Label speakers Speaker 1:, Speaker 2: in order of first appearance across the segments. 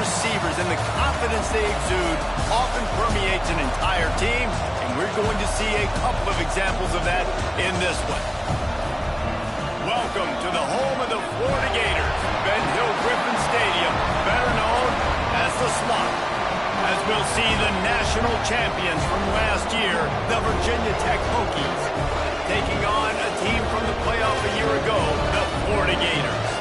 Speaker 1: receivers and the confidence they exude often permeates an entire team, and we're going to see a couple of examples of that in this one. Welcome to the home of the Florida Gators, Ben Hill Griffin Stadium, better known as the Swamp, as we'll see the national champions from last year, the Virginia Tech Hokies, taking on a team from the playoff a year ago, the Florida Gators.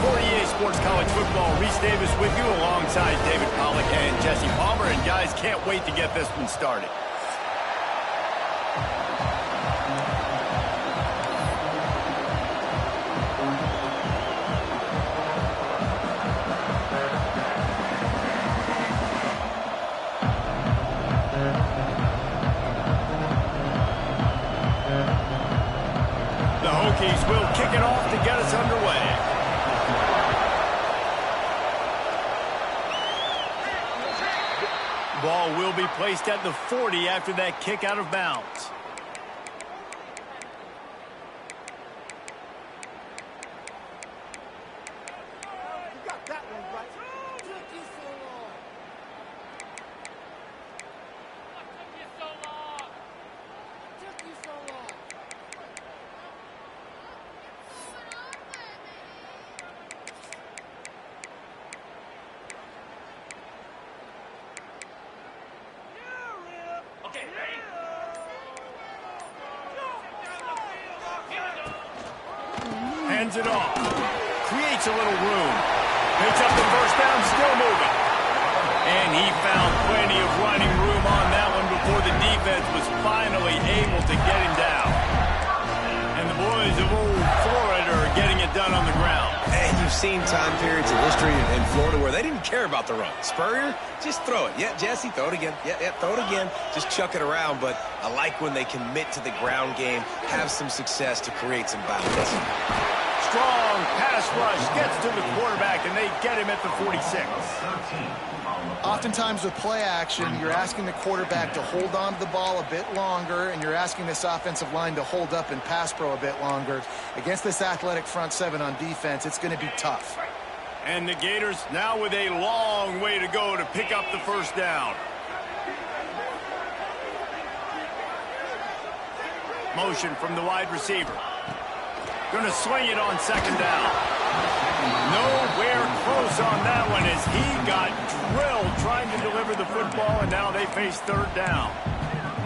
Speaker 1: For EA Sports College Football, Reese Davis with you alongside David Pollack and Jesse Palmer. And guys, can't wait to get this one started. The Hokies will kick it off to get us underway. Ball will be placed at the 40 after that kick out of bounds.
Speaker 2: You got that one right. Took you so long. Took you so long.
Speaker 1: Hands it off. Creates a little room. Picks up the first down, still moving. And he found plenty of running room on that one before the defense was finally able to get him down. And the boys of old Florida are getting it done on the ground.
Speaker 3: And you've seen time periods in history in Florida where they didn't care about the run. Spurrier, just throw it. Yeah, Jesse, throw it again. Yeah, throw it again. Just chuck it around. But I like when they commit to the ground game, have some success to create some balance.
Speaker 1: Strong pass rush gets to the quarterback, and they get him at the 46.
Speaker 4: Oftentimes with play action, you're asking the quarterback to hold on to the ball a bit longer, and you're asking this offensive line to hold up in pass pro a bit longer. Against this athletic front seven on defense, it's going to be tough.
Speaker 1: And the Gators now with a long way to go to pick up the first down. Motion from the wide receiver. Going to swing it on second down. Nowhere close on that one as he got drilled trying to deliver the football, and now they face third down.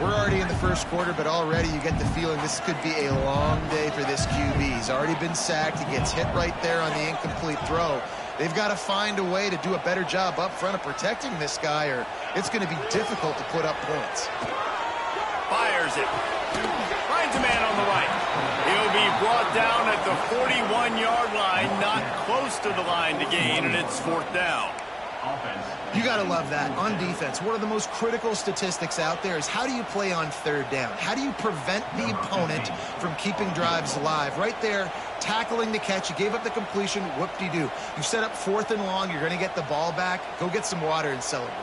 Speaker 4: We're already in the first quarter, but already you get the feeling this could be a long day for this QB. He's already been sacked. He gets hit right there on the incomplete throw. They've got to find a way to do a better job up front of protecting this guy, or it's going to be difficult to put up points.
Speaker 1: Fires it. Finds a man on the right. He'll be brought down at the 41-yard line, not close to the line to gain, and it's fourth down.
Speaker 4: You got to love that. On defense, one of the most critical statistics out there is how do you play on third down? How do you prevent the opponent from keeping drives alive? Right there, tackling the catch. You gave up the completion. Whoop-de-doo. You set up fourth and long. You're going to get the ball back. Go get some water and celebrate.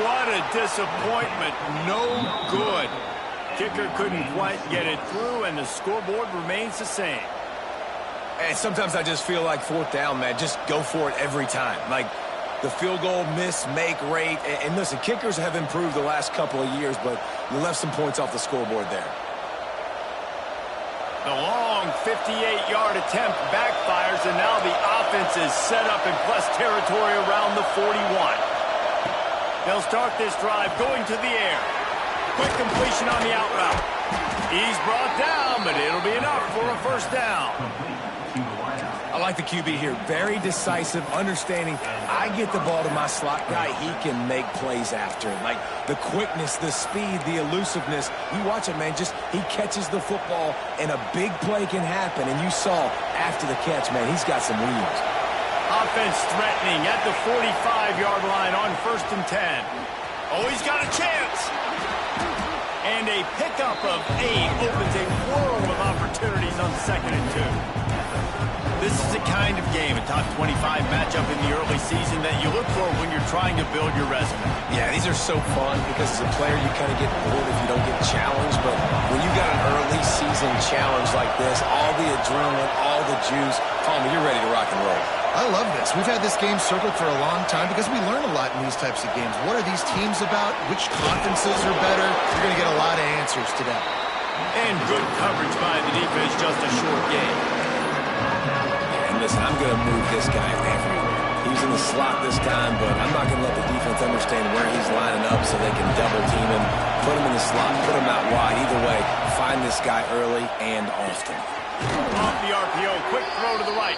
Speaker 1: What a disappointment. No good. Kicker couldn't quite get it through, and the scoreboard remains the same.
Speaker 3: And sometimes I just feel like fourth down, man, just go for it every time. Like the field goal miss-make rate. And listen, kickers have improved the last couple of years, but you left some points off the scoreboard there.
Speaker 1: The long 58-yard attempt backfires, and now the offense is set up in plus territory around the 41. They'll start this drive going to the air. Quick completion on the out route. He's brought down, but it'll be enough for a first down.
Speaker 3: I like the QB here. Very decisive, understanding. I get the ball to my slot guy. He can make plays after. Like the quickness, the speed, the elusiveness. You watch it, man. Just he catches the football, and a big play can happen. And you saw after the catch, man, he's got some wheels.
Speaker 1: Offense threatening at the 45-yard line on 1st and 10. Oh, he's got a chance. And a pickup of 8 opens a world of opportunities on 2nd and 2. This is the kind of game, a top 25 matchup in the early season that you look for when you're trying to build your resume.
Speaker 3: Yeah, these are so fun because as a player you kind of get bored if you don't get challenged, but when you got an early season challenge like this, all the adrenaline, all the juice, Palmer, you're ready to rock and roll.
Speaker 4: I love this. We've had this game circled for a long time because we learn a lot in these types of games. What are these teams about? Which conferences are better? You're going to get a lot of answers today.
Speaker 1: And good coverage by the defense, just a short game.
Speaker 3: And listen, I'm going to move this guy everywhere. He's in the slot this time, but I'm not going to let the defense understand where he's lining up so they can double team him, put him in the slot, put him out wide. Either way, find this guy early and often.
Speaker 1: Off the RPO, quick throw to the right.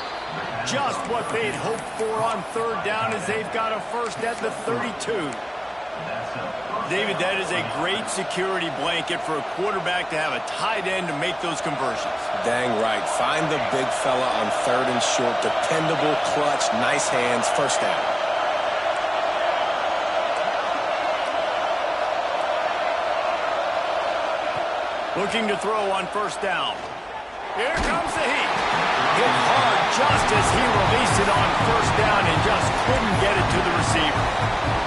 Speaker 1: Just what they'd hoped for on third down as they've got a first at the 32. David, that is a great security blanket for a quarterback to have a tight end to make those conversions.
Speaker 3: Dang right. Find the big fella on third and short. Dependable, clutch, nice hands, first down.
Speaker 1: Looking to throw on first down. Here comes the heat. Hit hard just as he released it on first down and just couldn't get it to the receiver.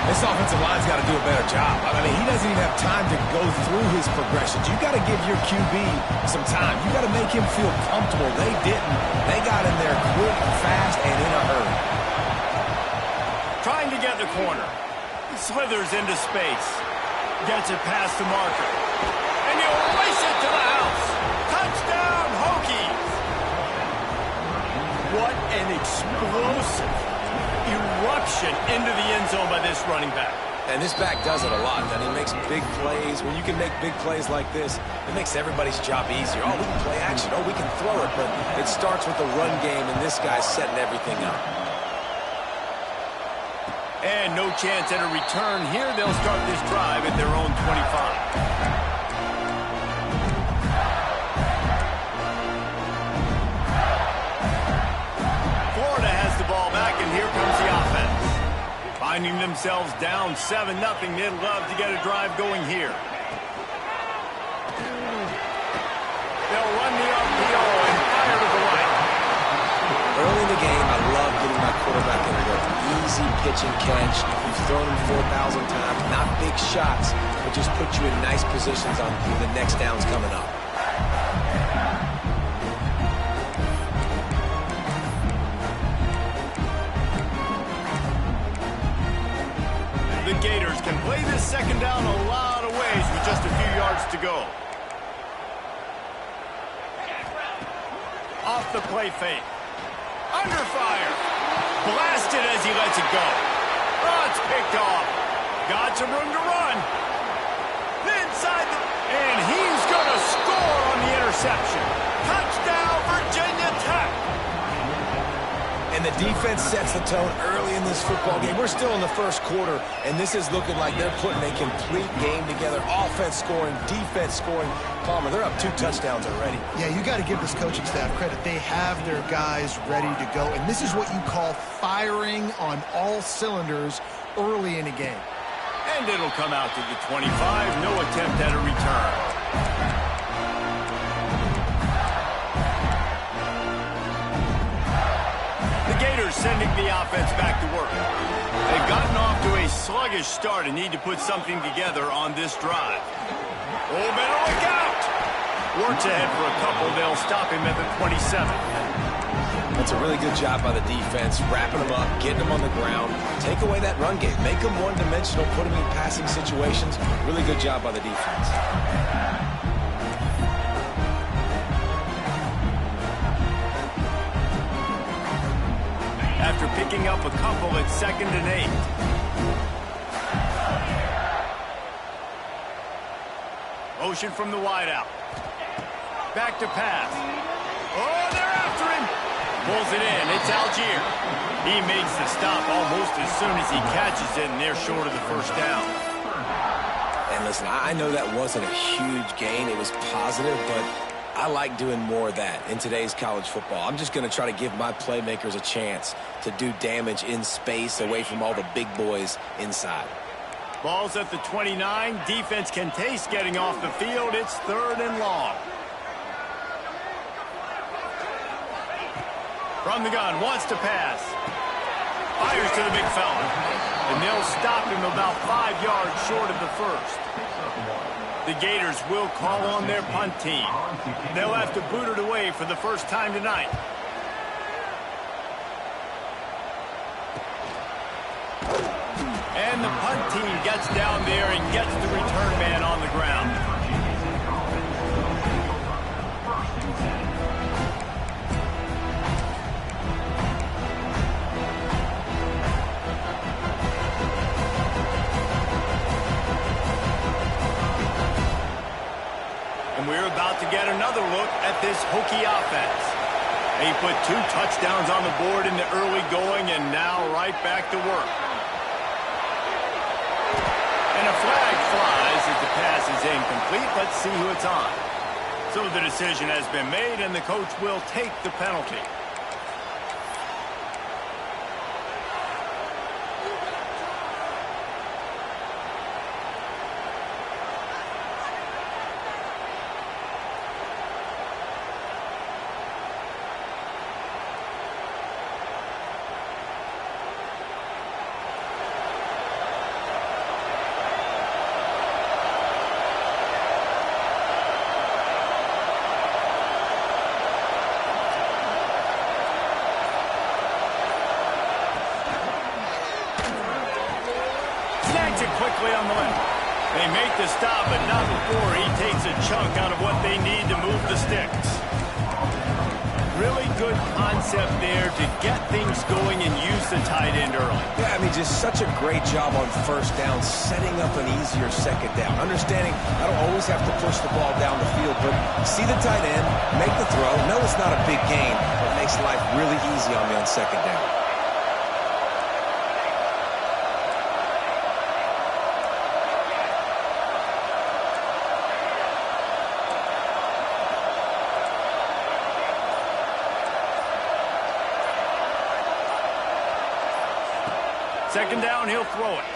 Speaker 3: This offensive line's got to do a better job. I mean, he doesn't even have time to go through his progressions. You got to give your QB some time. You got to make him feel comfortable. They didn't. They got in there quick, fast, and in a hurry.
Speaker 1: Trying to get the corner. He slithers into space. Gets it past the marker. And he'll race it to the house. Touchdown, Hokies! What an explosive eruption into the end zone by this running back.
Speaker 3: And this back does it a lot. And he makes big plays. When you can make big plays like this, it makes everybody's job easier. Oh, we can play action. Oh, we can throw it. But it starts with the run game, and this guy's setting everything up.
Speaker 1: And no chance at a return here. They'll start this drive at their own 25. Finding themselves down 7-0. They'd love to get a drive going here. They'll run the RPO and fire to the right.
Speaker 3: Early in the game, I love getting my quarterback in there. Easy pitch and catch. You've thrown him 4,000 times. Not big shots, but just put you in nice positions on when the next down's coming up.
Speaker 1: The Gators can play this second down a lot of ways with just a few yards to go. Off the play fake. Under fire. Blasted as he lets it go. Oh, it's picked off. Got some room to run. Inside the... And he's going to score on the interception. Touchdown, Virginia Tech.
Speaker 3: And the defense sets the tone early in this football game. We're still in the first quarter, and this is looking like they're putting a complete game together. Offense scoring, defense scoring. Palmer, they're up 2 touchdowns already.
Speaker 4: Yeah, you got to give this coaching staff credit. They have their guys ready to go, and this is what you call firing on all cylinders early in a game.
Speaker 1: And it'll come out to the 25. No attempt at a return. Sending the offense back to work. They've gotten off to a sluggish start and need to put something together on this drive. Oh, better look out! Works ahead for a couple. They'll stop him at the 27.
Speaker 3: That's a really good job by the defense, wrapping them up, getting them on the ground. Take away that run game. Make them one-dimensional, put them in passing situations. Really good job by the defense.
Speaker 1: After picking up a couple at 2nd and 8. Motion from the wideout. Back to pass. Oh, they're after him. Pulls it in. It's Algier. He makes the stop almost as soon as he catches it, and they're short of the first down.
Speaker 3: And listen, I know that wasn't a huge gain. It was positive, but I like doing more of that in today's college football. I'm just going to try to give my playmakers a chance to do damage in space away from all the big boys inside.
Speaker 1: Ball's at the 29. Defense can taste getting off the field. It's 3rd and long. From the gun, wants to pass. Fires to the big fella. And they'll stop him about 5 yards short of the first. The Gators will call on their punt team. They'll have to boot it away for the first time tonight. And the punt team gets down there and gets the return man on the ground. And we're about to get another look at this Hokie offense. They put 2 touchdowns on the board in the early going and now right back to work. And a flag flies as the pass is incomplete. Let's see who it's on. So the decision has been made, and the coach will take the penalty. Quickly on the left. They make the stop, but not before he takes a chunk out of what they need to move the sticks. Really good concept there to get things going and use the tight end early.
Speaker 3: Yeah, I mean, just such a great job on first down, setting up an easier second down. Understanding I don't always have to push the ball down the field, but see the tight end, make the throw. No, it's not a big gain, but it makes life really easy on me on second down.
Speaker 1: Second down, he'll throw it.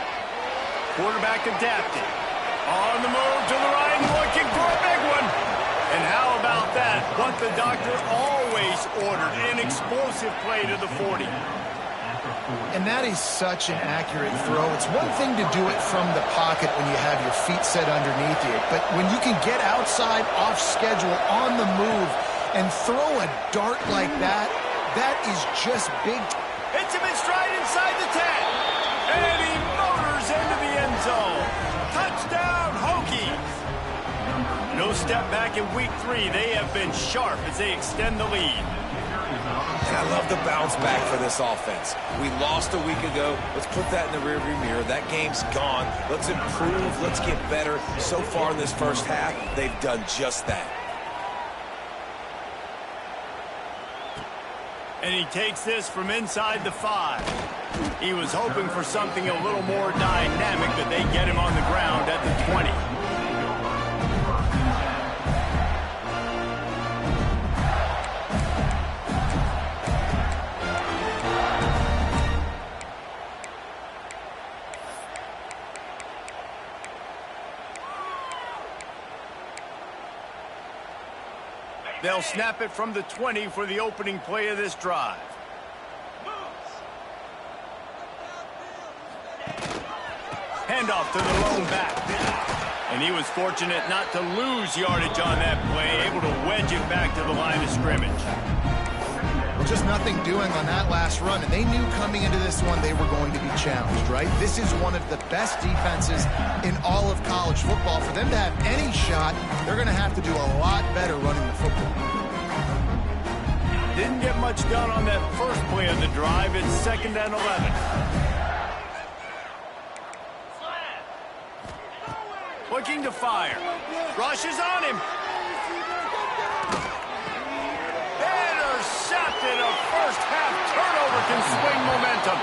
Speaker 1: Quarterback adapted. On the move to the right, looking for a big one. And how about that? What the doctor always ordered, an explosive play to the 40.
Speaker 4: And that is such an accurate throw. It's one thing to do it from the pocket when you have your feet set underneath you, but when you can get outside, off schedule, on the move, and throw a dart like that, that is just big.
Speaker 1: Hits him in stride inside the 10. And he motors into the end zone. Touchdown, Hokies. No step back in week 3. They have been sharp as they extend the lead.
Speaker 3: And I love the bounce back for this offense. We lost a week ago. Let's put that in the rearview mirror. That game's gone. Let's improve. Let's get better. So far in this first half, they've done just that.
Speaker 1: And he takes this from inside the 5. He was hoping for something a little more dynamic, but they get him on the ground at the 20. They'll snap it from the 20 for the opening play of this drive. Handoff to the lone back. And he was fortunate not to lose yardage on that play, able to wedge it back to the line of scrimmage.
Speaker 4: Well, just nothing doing on that last run, and they knew coming into this one they were going to be challenged, right? This is one of the best defenses in all of college football. For them to have any shot, they're going to have to do a lot better running the football.
Speaker 1: Didn't get much done on that first play of the drive. It's 2nd and 11. Looking to fire. Rushes on him. Intercepted. A first-half turnover can swing momentum.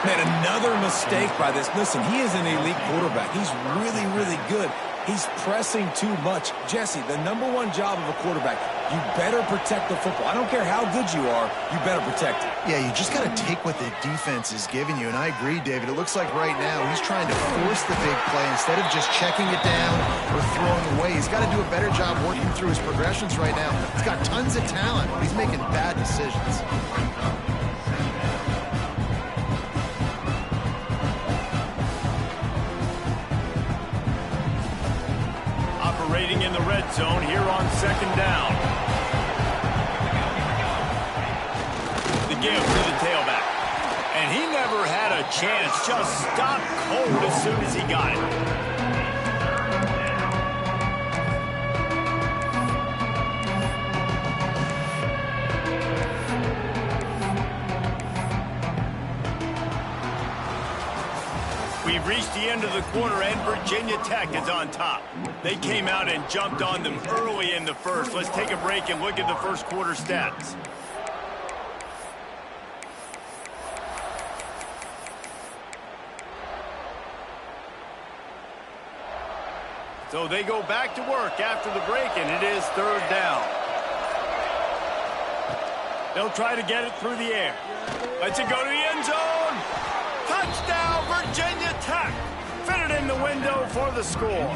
Speaker 3: Man, another mistake by this. Listen, he is an elite quarterback. He's really, really good. He's pressing too much. Jesse, the #1 job of a quarterback, you better protect the football. I don't care how good you are, you better protect it.
Speaker 4: Yeah, you just got to take what the defense is giving you, and I agree, David. It looks like right now he's trying to force the big play instead of just checking it down or throwing away. He's got to do a better job working through his progressions right now. He's got tons of talent, but he's making bad decisions.
Speaker 1: Operating in the red zone here on 2nd down. The give to the tailback. And he never had a chance. Just stopped cold as soon as he got it. We've reached the end of the quarter, and Virginia Tech is on top. They came out and jumped on them early in the first. Let's take a break and look at the first quarter stats. So they go back to work after the break, and it is 3rd down. They'll try to get it through the air. Let's it go to the end zone. Touchdown, Virginia Tech. Fitted in the window for the score.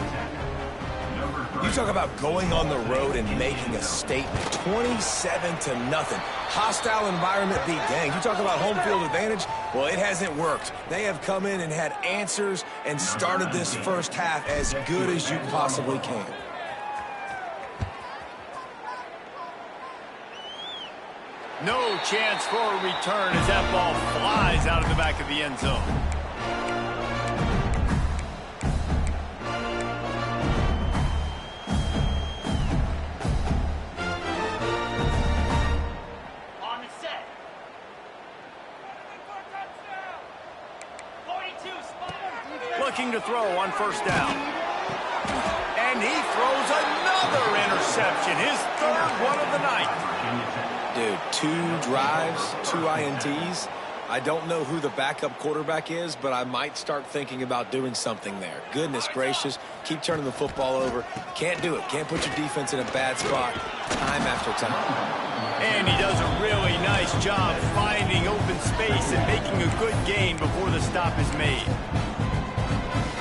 Speaker 3: You talk about going on the road and making a statement. 27-0. Hostile environment be danged. You talk about home field advantage. Well, it hasn't worked. They have come in and had answers and started this first half as good as you possibly can.
Speaker 1: No chance for a return as that ball flies out of the back of the end zone.
Speaker 5: On the set. 42 spot.
Speaker 1: Looking to throw on 1st down. And he throws another interception, his 3rd one of the night.
Speaker 3: Dude, 2 drives, 2 INTs. I don't know who the backup quarterback is, but I might start thinking about doing something there. Goodness gracious, keep turning the football over. Can't do it. Can't put your defense in a bad spot time after time.
Speaker 1: And he does a really nice job finding open space and making a good gain before the stop is made.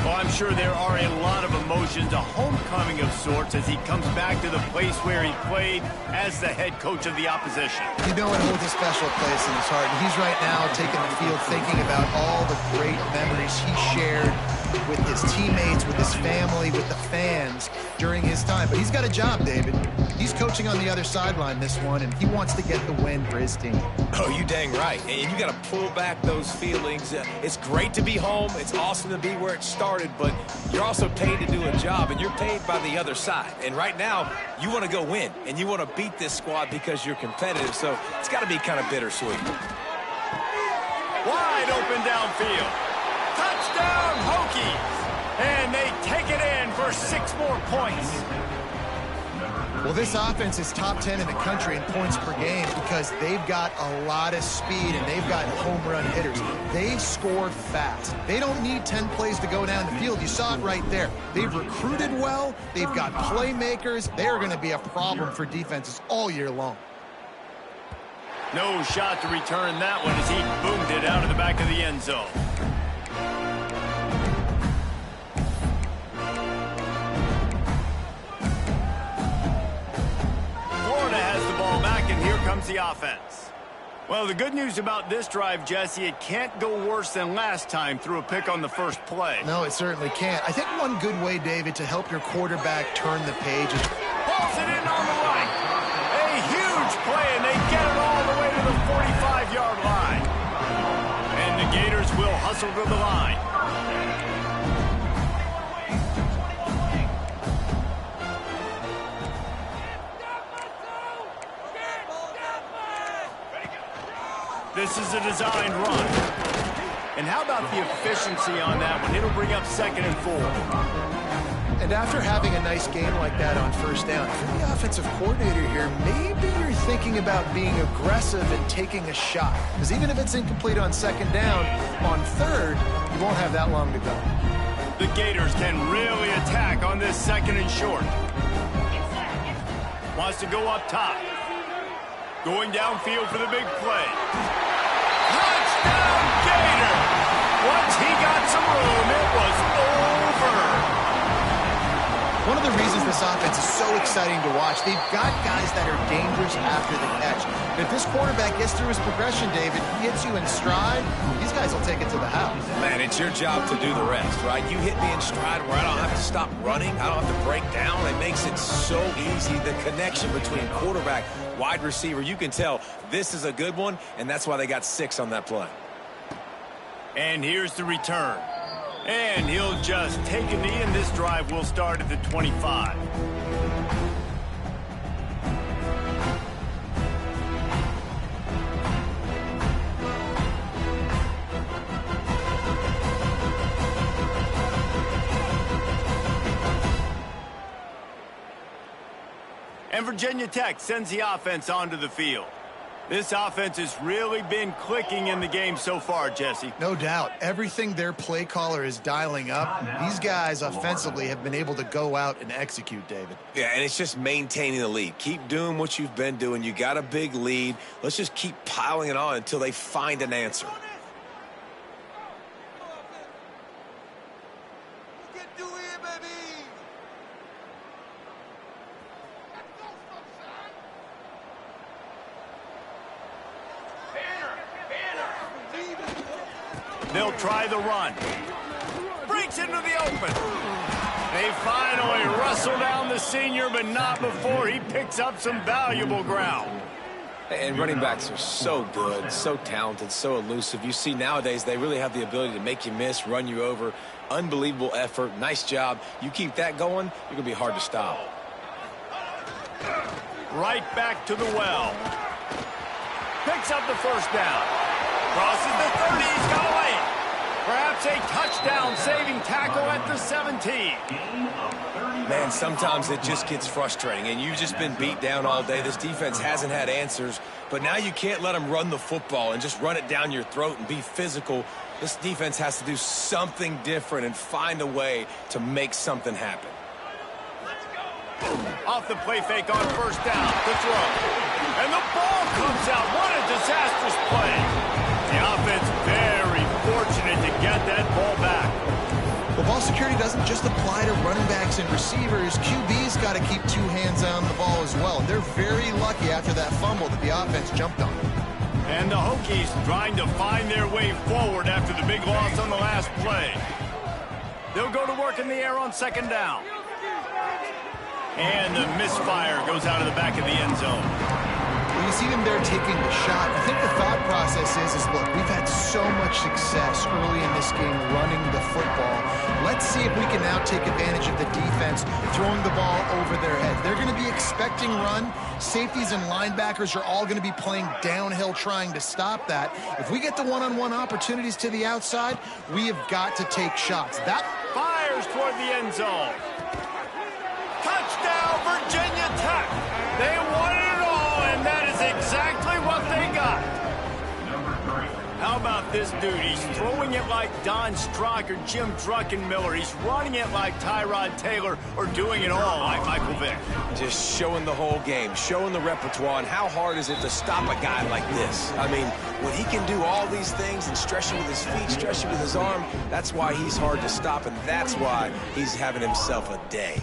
Speaker 1: Well, I'm sure there are a lot of emotions, a homecoming of sorts, as he comes back to the place where he played as the head coach of the opposition.
Speaker 4: You know it holds a special place in his heart. And he's right now taking the field thinking about all the great memories he shared with his teammates, with his family, with the fans during his time. But he's got a job, David. He's coaching on the other sideline this one, and he wants to get the win for his team.
Speaker 3: Oh, you dang right. And you got to pull back those feelings. It's great to be home. It's awesome to be where it started, but you're also paid to do a job, and you're paid by the other side. And right now, you want to go win, and you want to beat this squad because you're competitive, so it's got to be kind of bittersweet.
Speaker 1: Wide open downfield. Touchdown, Hokies. And they take it in for 6 more points.
Speaker 4: Well, this offense is top 10 in the country in points per game because they've got a lot of speed and they've got home run hitters. They score fast. They don't need 10 plays to go down the field. You saw it right there. They've recruited well. They've got playmakers. They're going to be a problem for defenses all year long.
Speaker 1: No shot to return that one as he boomed it out of the back of the end zone. Florida has the ball back, and here comes the offense. Well, the good news about this drive, Jesse, it can't go worse than last time through a pick on the first play.
Speaker 4: No, it certainly can't. I think one good way, David, to help your quarterback turn the page is...
Speaker 1: Pulls it in on the right. A huge play, and they get it all the way to the 45-yard line. And the Gators will hustle to the line. This is a designed run. And how about the efficiency on that one? It'll bring up 2nd and 4.
Speaker 4: And after having a nice game like that on first down, if you're the offensive coordinator here, maybe you're thinking about being aggressive and taking a shot. Because even if it's incomplete on 2nd down, on 3rd, you won't have that long to go.
Speaker 1: The Gators can really attack on this 2nd and short. Wants to go up top. Going downfield for the big play. Touchdown, Gator! Once he got some room, it was over.
Speaker 4: One of the reasons this offense is so exciting to watch, they've got guys that are dangerous after the catch. If this quarterback gets through his progression, David, he hits you in stride, these guys will take it to the house.
Speaker 3: Man, it's your job to do the rest, right? You hit me in stride where I don't have to stop running. I don't have to break down. It makes it so easy. The connection between quarterback, wide receiver, you can tell this is a good one, and that's why they got 6 on that play.
Speaker 1: And here's the return. And he'll just take a knee, and this drive will start at the 25. And Virginia Tech sends the offense onto the field. This offense has really been clicking in the game so far, Jesse.
Speaker 4: No doubt. Everything their play caller is dialing up, these guys offensively have been able to go out and execute, David.
Speaker 3: Yeah, and it's just maintaining the lead. Keep doing what you've been doing. You got a big lead. Let's just keep piling it on until they find an answer.
Speaker 1: They'll try the run. Breaks into the open. They finally wrestle down the senior, but not before he picks up some valuable ground.
Speaker 3: And running backs are so good, so talented, so elusive. You see nowadays they really have the ability to make you miss, run you over. Unbelievable effort. Nice job. You keep that going, you're going to be hard to stop.
Speaker 1: Right back to the well. Picks up the first down. Crosses the 30. He's got away. Perhaps a touchdown-saving tackle at the 17.
Speaker 3: Man, sometimes it just gets frustrating, and you've just been beat down all day. This defense hasn't had answers, but now you can't let them run the football and just run it down your throat and be physical. This defense has to do something different and find a way to make something happen.
Speaker 1: Off the play fake on first down, the throw. And the ball comes out. What a disastrous play. The offense very fortunate to get that ball back.
Speaker 4: Well, ball security doesn't just apply to running backs and receivers. QB's got to keep 2 hands on the ball as well. And they're very lucky after that fumble that the offense jumped on.
Speaker 1: And the Hokies trying to find their way forward after the big loss on the last play. They'll go to work in the air on second down. And the misfire goes out of the back of the end zone.
Speaker 4: Well, you see them there taking the shot. I think the thought process is look, we've had so much success early in this game running the football. Let's see if we can now take advantage of the defense throwing the ball over their heads. They're going to be expecting run. Safeties and linebackers are all going to be playing downhill trying to stop that. If we get the one-on-one opportunities to the outside, we have got to take shots. That
Speaker 1: fires toward the end zone. Touchdown, Virginia Tech. They wanted it all, and that is exactly what they got. How about this dude? He's throwing it like Don Strock or Jim Druckenmiller. He's running it like Tyrod Taylor or doing it all like Michael Vick.
Speaker 3: Just showing the whole game, showing the repertoire, and how hard is it to stop a guy like this? I mean, when he can do all these things and stretch you with his feet, stretch you with his arm, that's why he's hard to stop, and that's why he's having himself a day.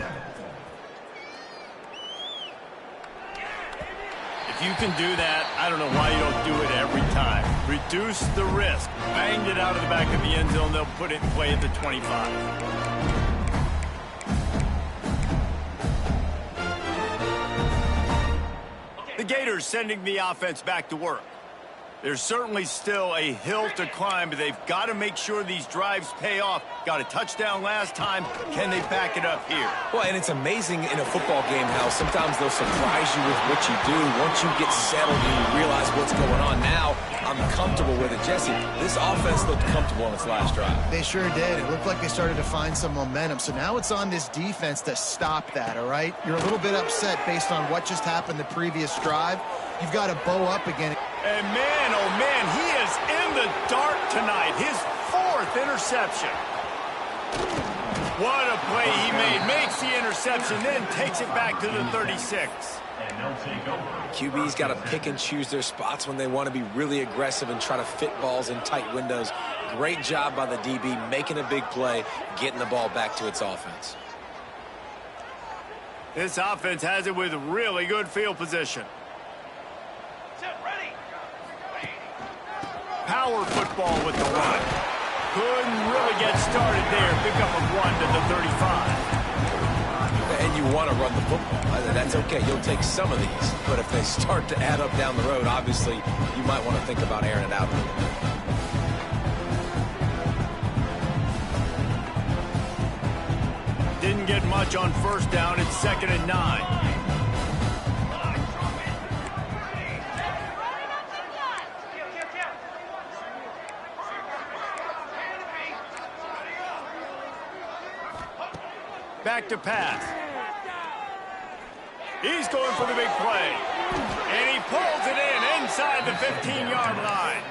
Speaker 1: If you can do that, I don't know why you don't do it every time. Reduce the risk. Banged it out of the back of the end zone. They'll put it in play at the 25. The Gators sending the offense back to work. There's certainly still a hill to climb, but they've got to make sure these drives pay off. Got a touchdown last time. Can they back it up here?
Speaker 3: Well, and it's amazing in a football game how sometimes they'll surprise you with what you do. Once you get settled and you realize what's going on, now I'm comfortable with it. Jesse, this offense looked comfortable on its last drive.
Speaker 4: They sure did. It looked like they started to find some momentum. So now it's on this defense to stop that, all right? You're a little bit upset based on what just happened the previous drive. You've got to bow up again.
Speaker 1: And man, oh man, he is in the dark tonight. His 4th interception. What a play he made. Makes the interception, then takes it back to the 36.
Speaker 3: QB's got to pick and choose their spots when they want to be really aggressive and try to fit balls in tight windows. Great job by the DB making a big play, getting the ball back to its offense.
Speaker 1: This offense has it with really good field position. Power football with the run. Couldn't really get started there. Pick up a 1 to the 35.
Speaker 3: And you want to run the football. That's okay. You'll take some of these. But if they start to add up down the road, obviously, you might want to think about airing it out a little bit.
Speaker 1: Didn't get much on first down. It's 2nd and 9. Back to pass. He's going for the big play. And he pulls it in inside the 15-yard line.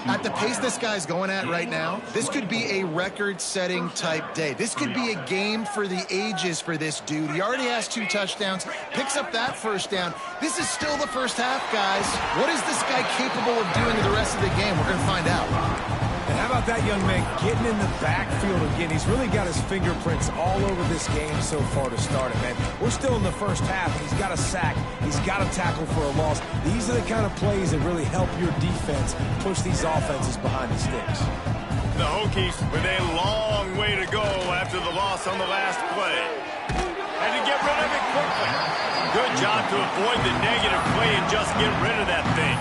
Speaker 4: At the pace this guy's going at right now, this could be a record-setting type day. This could be a game for the ages for this dude. He already has 2 touchdowns, picks up that first down. This is still the first half, guys. What is this guy capable of doing in the rest of the game? We're going to find out.
Speaker 3: And how about that young man getting in the backfield again? He's really got his fingerprints all over this game so far to start it, man. We're still in the first half. He's got a sack. He's got a tackle for a loss. These are the kind of plays that really help your defense push these offenses behind the sticks.
Speaker 1: The Hokies with a long way to go after the loss on the last play. Had to get rid of it quickly. Good job to avoid the negative play and just get rid of that thing.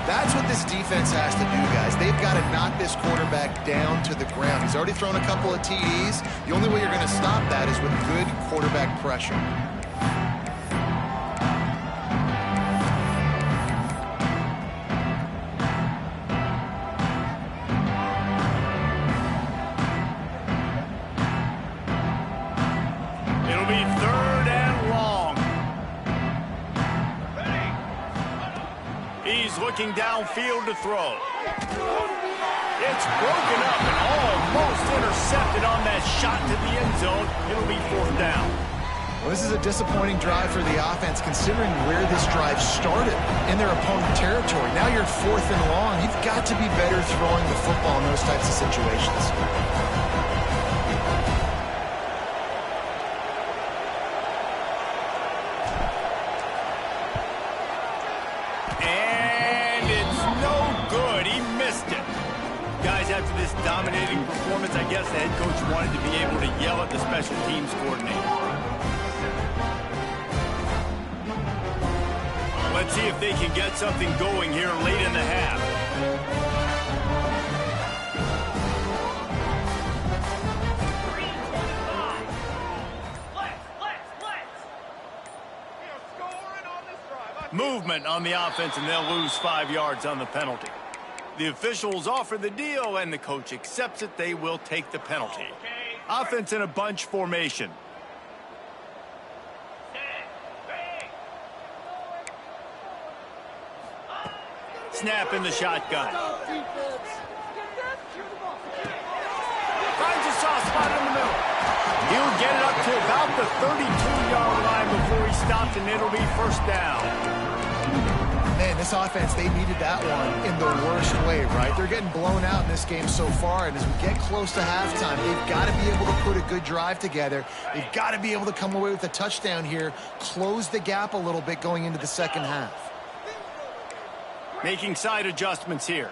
Speaker 4: That's what this defense has to do, guys. They've got to knock this quarterback down to the ground. He's already thrown a couple of TDs. The only way you're going to stop that is with good quarterback pressure.
Speaker 1: It'll be 3rd and long. He's looking downfield to throw. It's broken up and almost intercepted on that shot to the end zone. It'll be 4th down.
Speaker 4: Well, this is a disappointing drive for the offense, considering where this drive started in their opponent territory. Now you're 4th and long. You've got to be better throwing the football in those types of situations.
Speaker 1: After this dominating performance, I guess the head coach wanted to be able to yell at the special teams coordinator. Let's see if they can get something going here late in the half. Movement on the offense, and they'll lose 5 yards on the penalty. The officials offer the deal, and the coach accepts it. They will take the penalty. Offense in a bunch formation. Snap in the shotgun. Finds a soft spot in the middle. He'll get it up to about the 32-yard line before he stops, and it'll be 1st down.
Speaker 4: Man, this offense, they needed that one in the worst way, right? They're getting blown out in this game so far, and as we get close to halftime, they've got to be able to put a good drive together. They've got to be able to come away with a touchdown here, close the gap a little bit going into the second half.
Speaker 1: Making side adjustments here.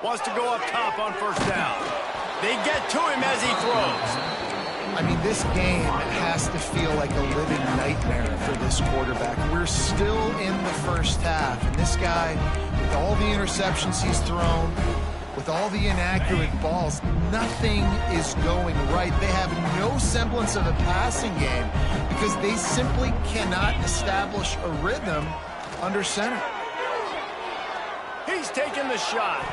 Speaker 1: Wants to go up top on 1st down. They get to him as he throws.
Speaker 4: I mean, this game has to feel like a living nightmare for this quarterback. We're still in the first half, and this guy, with all the interceptions he's thrown, with all the inaccurate balls, nothing is going right. They have no semblance of a passing game because they simply cannot establish a rhythm under center.
Speaker 1: He's taking the shot.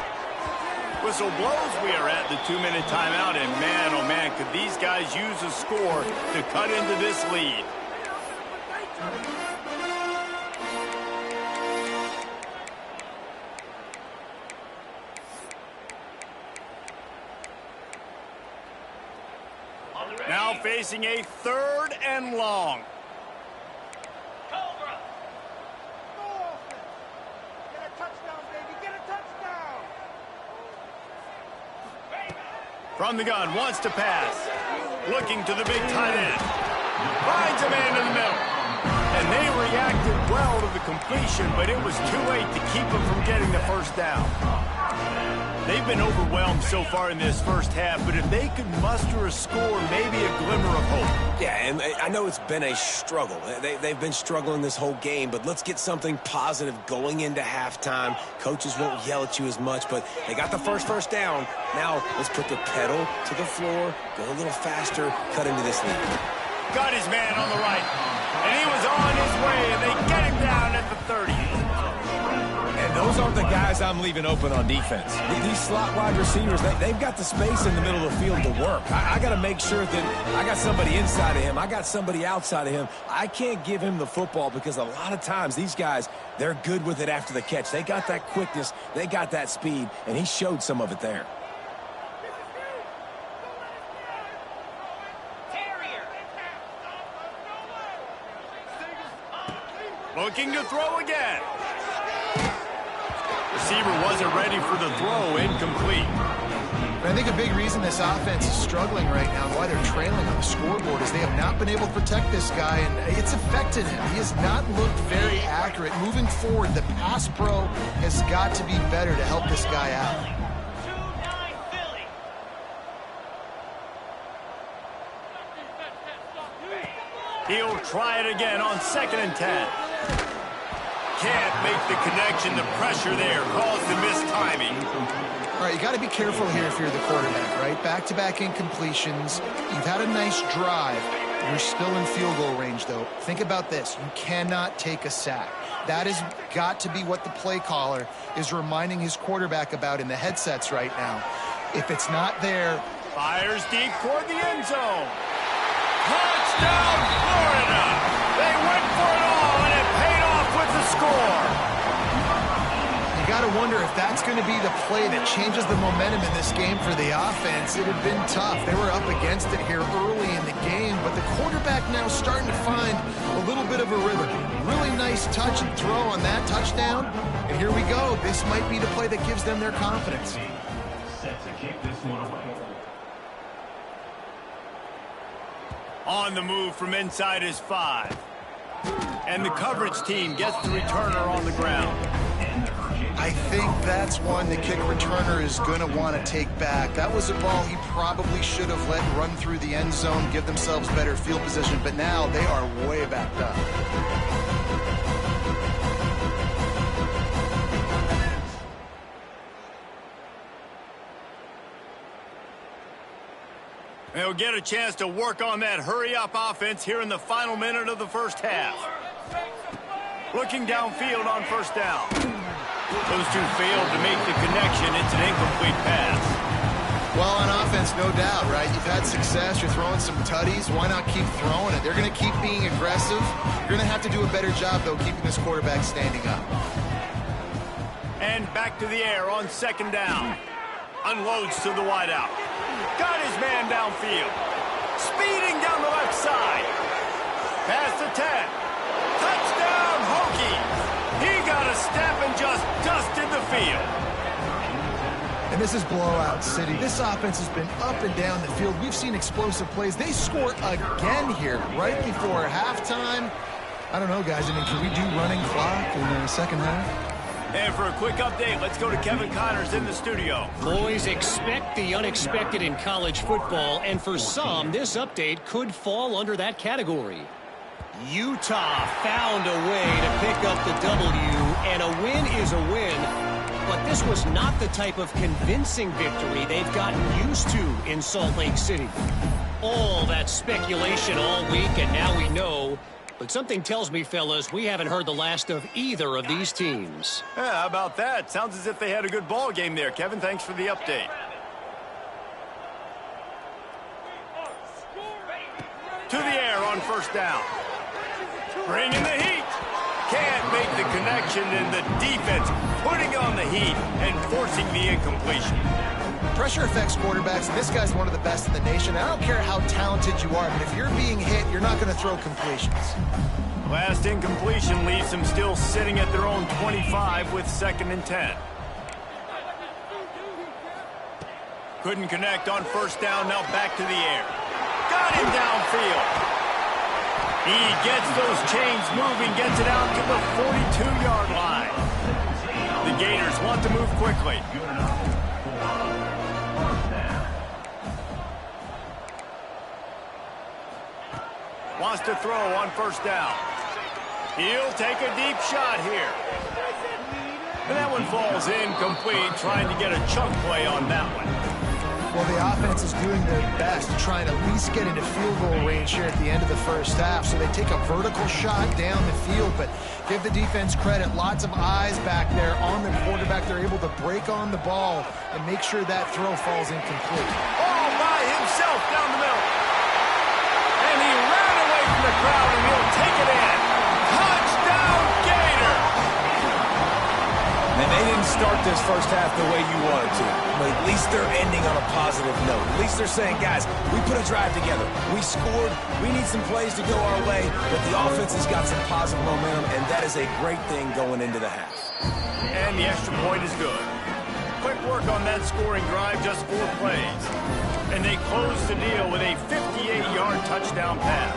Speaker 1: Whistle blows. We are at the 2-minute timeout, and man, oh man, could these guys use a score to cut into this lead. Now facing a 3rd and long.
Speaker 5: Cobra.
Speaker 2: Go, Austin. Get a touchdown, baby. Get a touchdown.
Speaker 1: From the gun, wants to pass. Looking to the big tight end. Finds a man in the middle. And they reacted well to the completion, but it was too late to keep them from getting the first down. They've been overwhelmed so far in this first half, but if they could muster a score, maybe a glimmer of hope.
Speaker 3: Yeah, and I know it's been a struggle. They've been struggling this whole game, but let's get something positive going into halftime. Coaches won't yell at you as much, but they got the first down. Now let's put the pedal to the floor, go a little faster, cut into this lead.
Speaker 1: Got his man on the right, and he was on his way, and they get him down at the 30.
Speaker 3: And those aren't the guys I'm leaving open on defense. These slot wide receivers, they've got the space in the middle of the field to work. I got to make sure that I got somebody inside of him. I got somebody outside of him. I can't give him the football because a lot of times these guys, they're good with it after the catch. They got that quickness. They got that speed, and he showed some of it there.
Speaker 5: Terrier.
Speaker 1: Looking to throw again. Receiver wasn't ready for the throw, incomplete.
Speaker 4: I think a big reason this offense is struggling right now and why they're trailing on the scoreboard is they have not been able to protect this guy, and it's affected him. He has not looked very accurate. Moving forward, the pass pro has got to be better to help this guy out.
Speaker 5: 2-9 Philly.
Speaker 1: He'll try it again on 2nd and 10. Can't make the connection. The pressure there caused the mistiming.
Speaker 4: All right, you got to be careful here if you're the quarterback, right? Back-to-back incompletions. You've had a nice drive. You're still in field goal range, though. Think about this. You cannot take a sack. That has got to be what the play caller is reminding his quarterback about in the headsets right now. If it's not there...
Speaker 1: Fires deep toward the end zone. Touchdown, Florida! They went for it all, and it paid off with the score.
Speaker 4: You got to wonder if that's going to be the play that changes the momentum in this game for the offense. It had been tough. They were up against it here early in the game, but the quarterback now starting to find a little bit of a rhythm. Really nice touch and throw on that touchdown. And here we go. This might be the play that gives them their confidence.
Speaker 6: Set to kick this one away.
Speaker 1: On the move from inside his 5. And the coverage team gets the returner on the ground.
Speaker 4: I think that's one the kick returner is going to want to take back. That was a ball he probably should have let run through the end zone, give themselves better field position, but now they are way backed up.
Speaker 1: They'll get a chance to work on that hurry-up offense here in the final minute of the first half. Looking downfield on 1st down. Those two failed to make the connection. It's an incomplete pass.
Speaker 4: Well, on offense, no doubt, right? You've had success. You're throwing some tutties. Why not keep throwing it? They're going to keep being aggressive. You're going to have to do a better job, though, keeping this quarterback standing up.
Speaker 1: And back to the air on 2nd down. Unloads to the wideout. Got his man downfield. Speeding down the left side. Past the 10. Touchdown, Hokies. He got a step and just dusted the field.
Speaker 4: And this is blowout city. This offense has been up and down the field. We've seen explosive plays. They score again here right before halftime. I don't know, guys. I mean, can we do running clock in the second half?
Speaker 1: And for a quick update, let's go to Kevin Connors in the studio.
Speaker 7: Boys, expect the unexpected in college football, and for some, this update could fall under that category. Utah found a way to pick up the W, and a win is a win. But this was not the type of convincing victory they've gotten used to in Salt Lake City. All that speculation all week, and now we know. But something tells me, fellas, we haven't heard the last of either of these teams.
Speaker 1: Yeah, how about that? Sounds as if they had a good ball game there. Kevin, thanks for the update. To the air on 1st down. Bringing the heat. Can't make the connection, and the defense putting on the heat and forcing the incompletion.
Speaker 4: Pressure affects quarterbacks, and this guy's one of the best in the nation. I don't care how talented you are, but if you're being hit, you're not going to throw completions.
Speaker 1: Last incompletion leaves them still sitting at their own 25 with 2nd and 10. Couldn't connect on first down, now back to the air. Got him downfield. He gets those chains moving, gets it out to the 42-yard line. The Gators want to move quickly. Wants to throw on first down. He'll take a deep shot here. And that one falls incomplete, trying to get a chunk play on that one.
Speaker 4: Well, the offense is doing their best to try and at least get into field goal range here at the end of the first half. So they take a vertical shot down the field, but give the defense credit. Lots of eyes back there on the quarterback. They're able to break on the ball and make sure that throw falls incomplete.
Speaker 1: All by himself down the middle. And he ran away from the crowd, and he'll take it in. Touchdown, Gator!
Speaker 3: And they didn't start this first half the way you wanted to, but at least they're ending on a positive note. At least they're saying, guys, we put a drive together. We scored. We need some plays to go our way, but the offense has got some positive momentum, and that is a great thing going into the half.
Speaker 1: And the extra point is good. Quick work on that scoring drive, just 4 plays. And they close the deal with a 58-yard touchdown pass.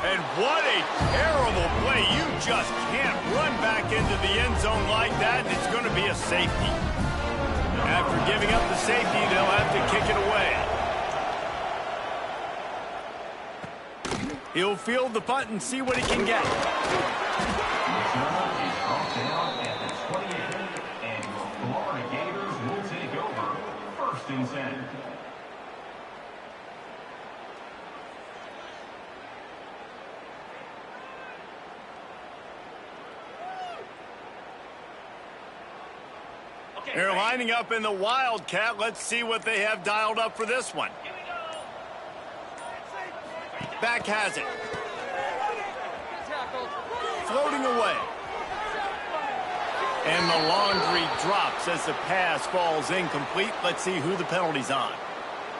Speaker 1: And what a terrible play. You just can't run back into the end zone like that. It's going to be a safety. After giving up the safety, they'll have to kick it away. He'll field the punt and see what he can get.
Speaker 6: And Florida Gators will take over 1st and 10.
Speaker 1: They're lining up in the Wildcat. Let's see what they have dialed up for this one. Back has it. Floating away. And the laundry drops as the pass falls incomplete. Let's see who the penalty's on.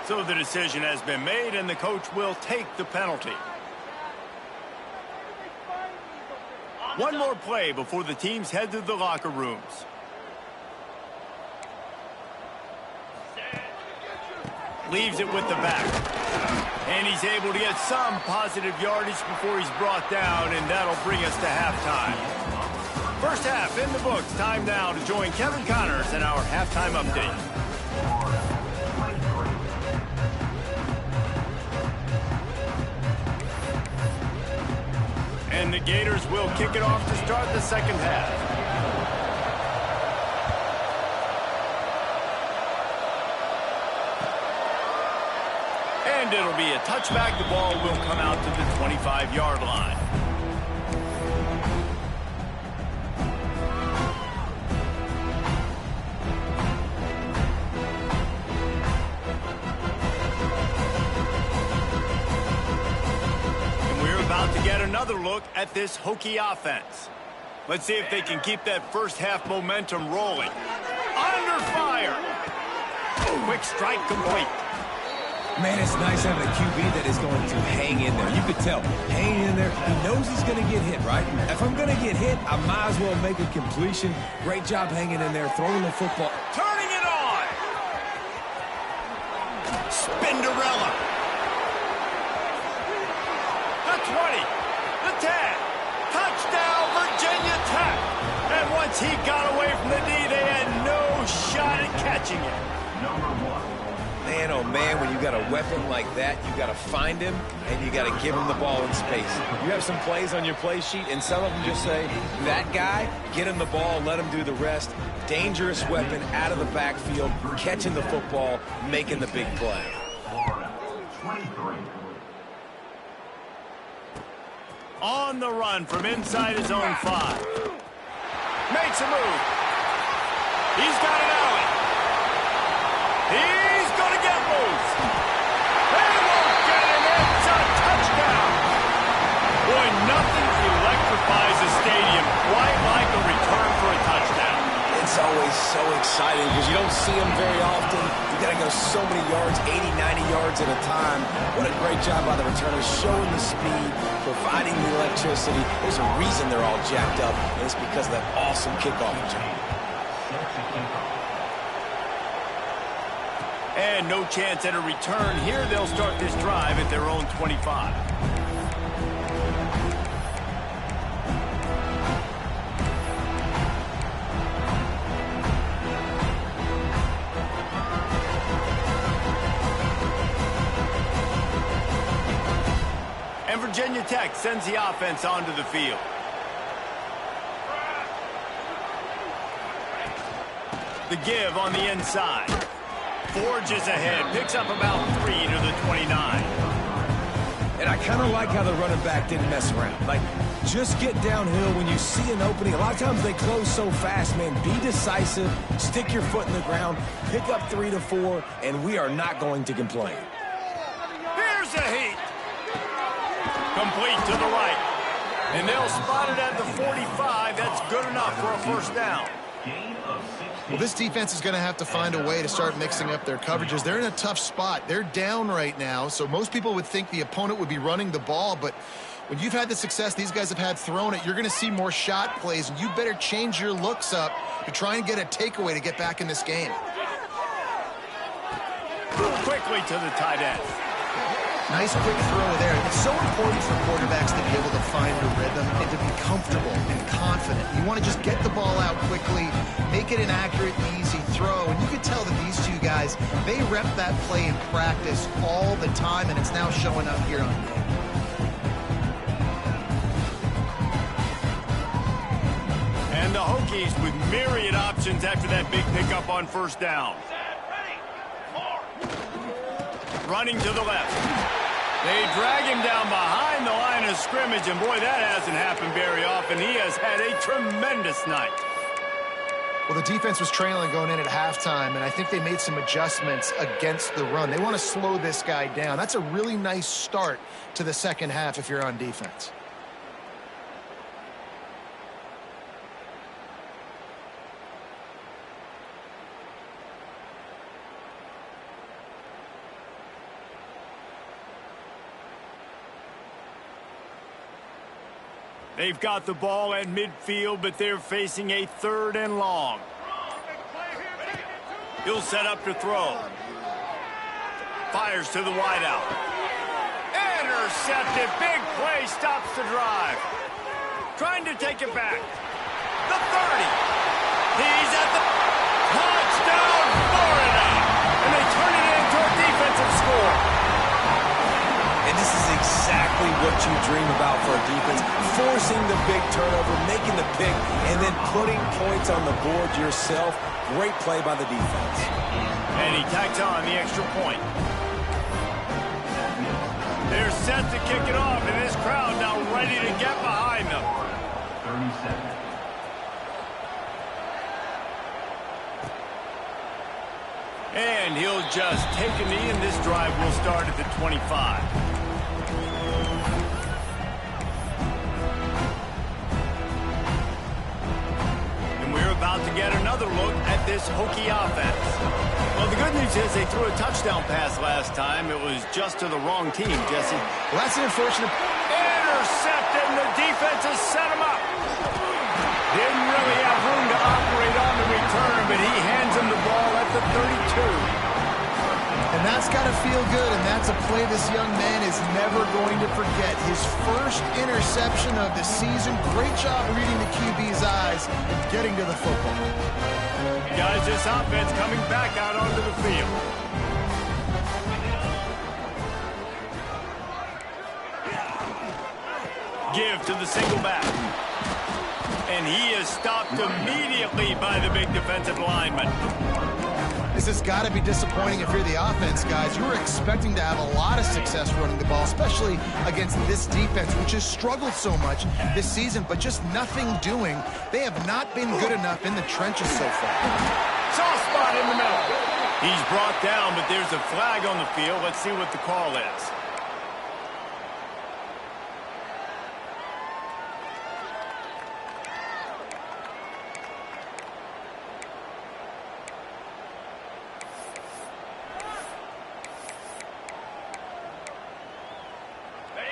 Speaker 1: So the decision has been made, and the coach will take the penalty. One more play before the teams head to the locker rooms. Leaves it with the back. And he's able to get some positive yardage before he's brought down, and that'll bring us to halftime. First half in the books. Time now to join Kevin Connors in our halftime update. And the Gators will kick it off to start the second half. And it'll be a touchback. The ball will come out to the 25-yard line. And we're about to get another look at this Hokie offense. Let's see if they can keep that first half momentum rolling. Under fire. Quick strike complete.
Speaker 3: Man, it's nice having a QB that is going to hang in there. You could tell, hanging in there. He knows he's going to get hit, right? If I'm going to get hit, I might as well make a completion. Great job hanging in there, throwing the football.
Speaker 1: Turning it on. Spinderella. The 20. The 10. Touchdown, Virginia Tech. And once he got away from the knee, they had no shot at catching it.
Speaker 6: Number 1.
Speaker 3: Man, oh man, when you got a weapon like that, you got to find him and you got to give him the ball in space. You have some plays on your play sheet, and some of them just say, that guy, get him the ball, let him do the rest. Dangerous weapon out of the backfield, catching the football, making the big play.
Speaker 6: Florida, 23.
Speaker 1: On the run from inside his own 5. Makes a move. He's got an alley. He's going to get loose. They won't get him. It's a touchdown. Nothing electrifies a stadium quite like a return for a touchdown.
Speaker 3: It's always so exciting because you don't see them very often. You got to go so many yards, 80, 90 yards at a time. What a great job by the returners, showing the speed, providing the electricity. There's a reason they're all jacked up, and it's because of that awesome kickoff return.
Speaker 1: And no chance at a return here. They'll start this drive at their own 25. And Virginia Tech sends the offense onto the field. The give on the inside. Forges ahead, picks up about 3 to the 29.
Speaker 3: And I kind of like how the running back didn't mess around. Like, just get downhill when you see an opening. A lot of times they close so fast, man. Be decisive, stick your foot in the ground, pick up 3 to 4, and we are not going to complain.
Speaker 1: Here's a heat. Complete to the right. And they'll spot it at the 45. That's good enough for a first down.
Speaker 4: Well, this defense is going to have to find a way to start mixing up their coverages. They're in a tough spot. They're down right now, so most people would think the opponent would be running the ball, but when you've had the success these guys have had throwing it, you're going to see more shot plays, and you better change your looks up to try and get a takeaway to get back in this game.
Speaker 1: Quickly to the tight end.
Speaker 4: Nice quick throw there. It's so important for quarterbacks to be able to find a rhythm and to be comfortable and confident. You want to just get the ball out quickly, make it an accurate, easy throw. And you can tell that these two guys, they rep that play in practice all the time, and it's now showing up here on game.
Speaker 1: And the Hokies with myriad options after that big pickup on first down. Running to the left. They drag him down behind the line of scrimmage, and boy, that hasn't happened very often. He has had a tremendous night.
Speaker 4: Well, the defense was trailing going in at halftime, and I think they made some adjustments against the run. They want to slow this guy down. That's a really nice start to the second half if you're on defense.
Speaker 1: They've got the ball at midfield, but they're facing a 3rd and long. He'll set up to throw. Fires to the wideout. Intercepted. Big play stops the drive. Trying to take it back. The 30. He's at the touchdown, Florida. And they turn it into a defensive score.
Speaker 3: And this is exactly what you dream about for a defense. Forcing the big turnover, making the pick, and then putting points on the board yourself. Great play by the defense.
Speaker 1: And he tacks on the extra point. They're set to kick it off, and this crowd now ready to get behind them.
Speaker 6: 37.
Speaker 1: And he'll just take a knee, and this drive will start at the 25. About to get another look at this Hokie offense. Well, the good news is they threw a touchdown pass last time. It was just to the wrong team, Jesse.
Speaker 4: Well, that's an unfortunate...
Speaker 1: Intercepted, and the defense has set him up. Didn't really have room to operate on the return, but he hands him the ball at the 32.
Speaker 4: And that's got to feel good, and that's a play this young man is never going to forget. His first interception of the season. Great job reading the QB's eyes and getting to the football.
Speaker 1: Guys, this offense coming back out onto the field. Give to the single back. And he is stopped immediately by the big defensive lineman.
Speaker 4: This has got to be disappointing if you're the offense, guys. You were expecting to have a lot of success running the ball, especially against this defense, which has struggled so much this season, but just nothing doing. They have not been good enough in the trenches so far.
Speaker 1: Soft spot in the middle. He's brought down, but there's a flag on the field. Let's see what the call is.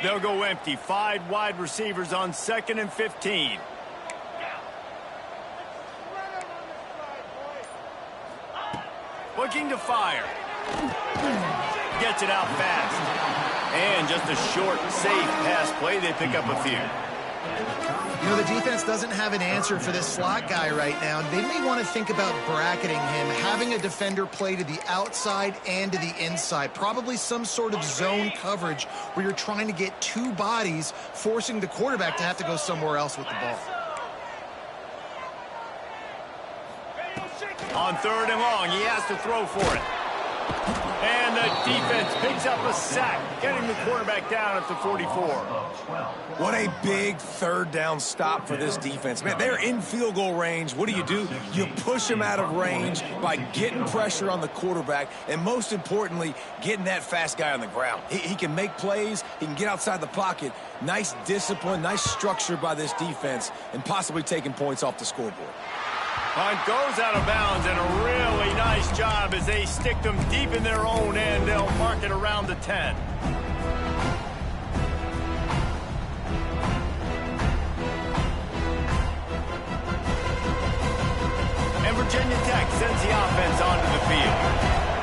Speaker 1: They'll go empty. 5 wide receivers on 2nd and 15. Looking to fire. Gets it out fast. And just a short, safe pass play. They pick up a few.
Speaker 4: You know, the defense doesn't have an answer for this slot guy right now. They may want to think about bracketing him, having a defender play to the outside and to the inside. Probably some sort of zone coverage where you're trying to get 2 bodies, forcing the quarterback to have to go somewhere else with the ball.
Speaker 1: On 3rd and long, he has to throw for it. And the defense picks up a sack, getting the quarterback down at the 44.
Speaker 3: What a big 3rd down stop for this defense. Man, they're in field goal range. What do? You push them out of range by getting pressure on the quarterback and, most importantly, getting that fast guy on the ground. He can make plays. He can get outside the pocket. Nice discipline, nice structure by this defense, and possibly taking points off the scoreboard.
Speaker 1: Punt goes out of bounds, and a really nice job as they stick them deep in their own end. They'll mark it around the 10. And Virginia Tech sends the offense onto the field.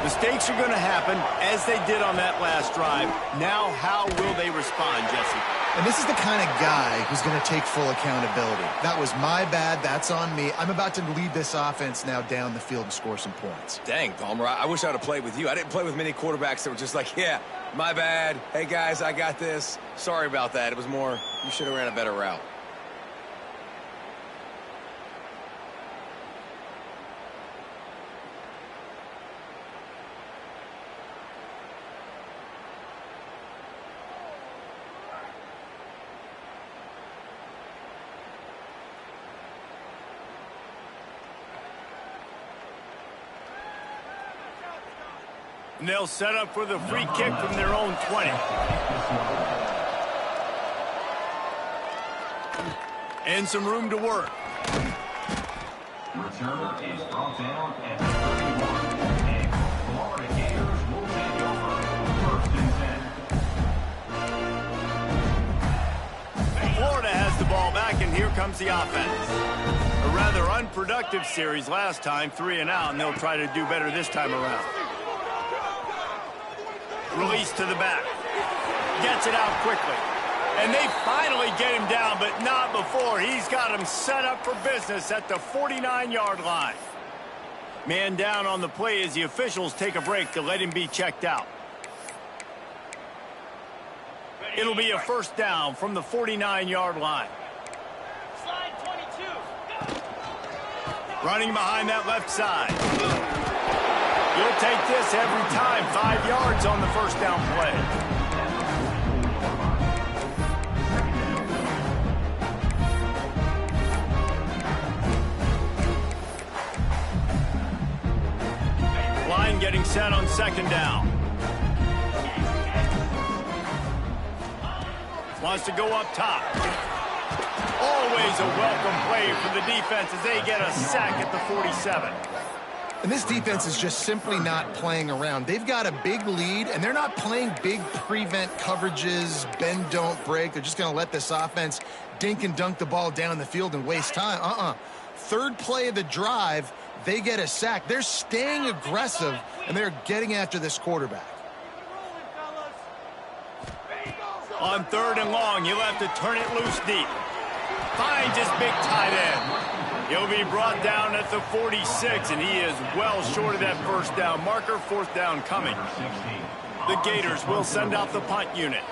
Speaker 1: Mistakes are going to happen, as they did on that last drive. Now, how will they respond, Jesse?
Speaker 4: And this is the kind of guy who's going to take full accountability. That was my bad. That's on me. I'm about to lead this offense now down the field and score some points.
Speaker 3: Dang, Palmer, I wish I'd have played with you. I didn't play with many quarterbacks that were just like, yeah, my bad. Hey, guys, I got this. Sorry about that. It was more, you should have ran a better route.
Speaker 1: And they'll set up for the free kick from their own 20. And some room to work.
Speaker 6: Return is brought down at 31. And Florida Gators will take over. 1st and 10.
Speaker 1: Florida has the ball back, and here comes the offense. A rather unproductive series last time, 3 and out, and they'll try to do better this time around. Release to the back. Gets it out quickly. And they finally get him down, but not before. He's got him set up for business at the 49-yard line. Man down on the play as the officials take a break to let him be checked out. It'll be a 1st down from the 49-yard line.
Speaker 5: Slide 22.
Speaker 1: Running behind that left side. You'll take this every time. 5 yards on the 1st down play. Line getting set on 2nd down. Wants to go up top. Always a welcome play for the defense as they get a sack at the 47.
Speaker 4: And this defense is just simply not playing around. They've got a big lead, and they're not playing big prevent coverages, bend, don't break. They're just going to let this offense dink and dunk the ball down the field and waste time. 3rd play of the drive, they get a sack. They're staying aggressive, and they're getting after this quarterback.
Speaker 1: On 3rd and long, he'll have to turn it loose deep. Finds his big tight end. He'll be brought down at the 46, and he is well short of that 1st down marker. 4th down coming. The Gators will send out the punt unit.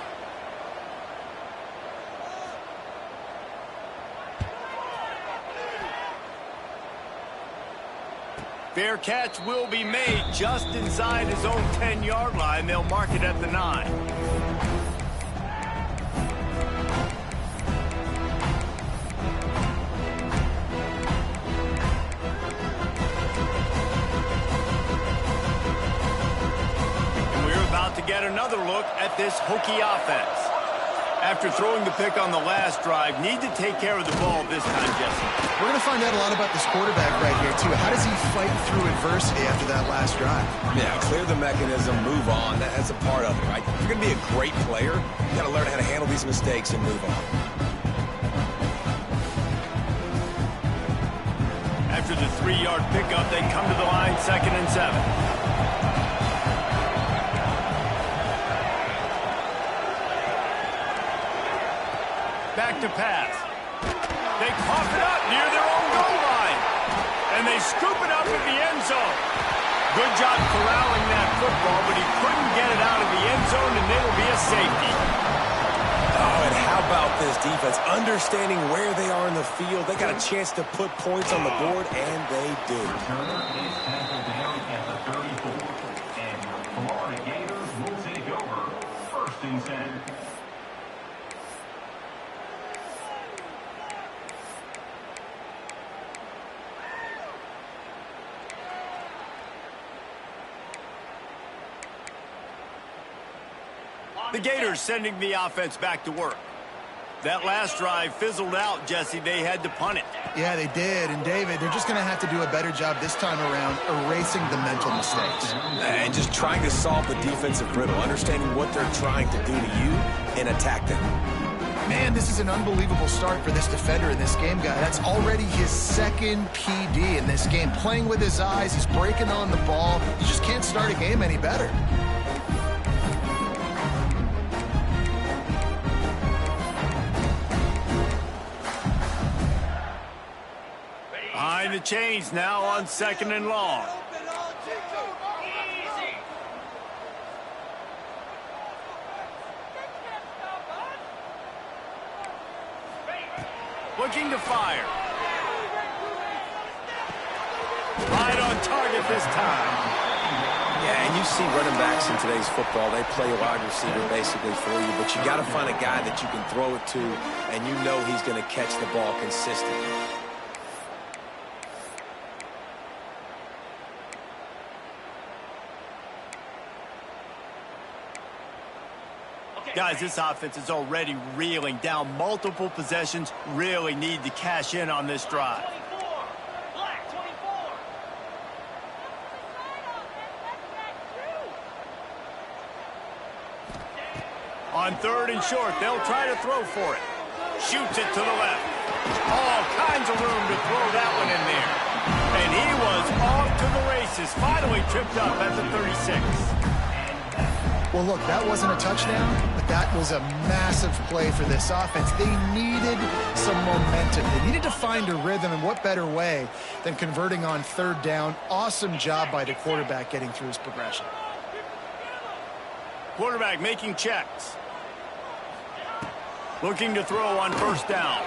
Speaker 1: Fair catch will be made just inside his own 10-yard line. They'll mark it at the 9. To get another look at this Hokie offense. After throwing the pick on the last drive, need to take care of the ball this time, Jesse.
Speaker 4: We're going to find out a lot about this quarterback right here, too. How does he fight through adversity after that last drive?
Speaker 3: Yeah, clear the mechanism, move on. That's a part of it, right? If you're going to be a great player, you got to learn how to handle these mistakes and move on.
Speaker 1: After the 3-yard pickup, they come to the line, 2nd and 7. Back to pass. They cough it up near their own goal line. And they scoop it up in the end zone. Good job corralling that football, but he couldn't get it out of the end zone, and it'll be a safety.
Speaker 3: Oh, and how about this defense? Understanding where they are in the field. They got a chance to put points on the board, and they do.
Speaker 6: Returner is tackled down at the 34. And your Florida Gators will take over 1st and 10.
Speaker 1: The Gators sending the offense back to work. That last drive fizzled out, Jesse. They had to punt it.
Speaker 4: Yeah, they did. And, David, they're just going to have to do a better job this time around erasing the mental mistakes.
Speaker 3: And just trying to solve the defensive riddle, understanding what they're trying to do to you and attack them.
Speaker 4: Man, this is an unbelievable start for this defender in this game, guy. That's already his 2nd PD in this game. Playing with his eyes, he's breaking on the ball. You just can't start a game any better.
Speaker 1: Behind the chains now on 2nd and long. Looking to fire. Right on target this time.
Speaker 3: Yeah, and you see running backs in today's football, they play wide receiver basically for you, but you got to find a guy that you can throw it to, and you know he's going to catch the ball consistently.
Speaker 1: Guys, this offense is already reeling down multiple possessions. Really need to cash in on this drive.
Speaker 5: 24. Black 24.
Speaker 1: On 3rd and short, they'll try to throw for it. Shoots it to the left. All kinds of room to throw that one in there. And he was off to the races. Finally tripped up at the 36.
Speaker 4: Well, look, that wasn't a touchdown, but that was a massive play for this offense. They needed some momentum. They needed to find a rhythm, and what better way than converting on 3rd down. Awesome job by the quarterback getting through his progression.
Speaker 1: Quarterback making checks. Looking to throw on 1st down.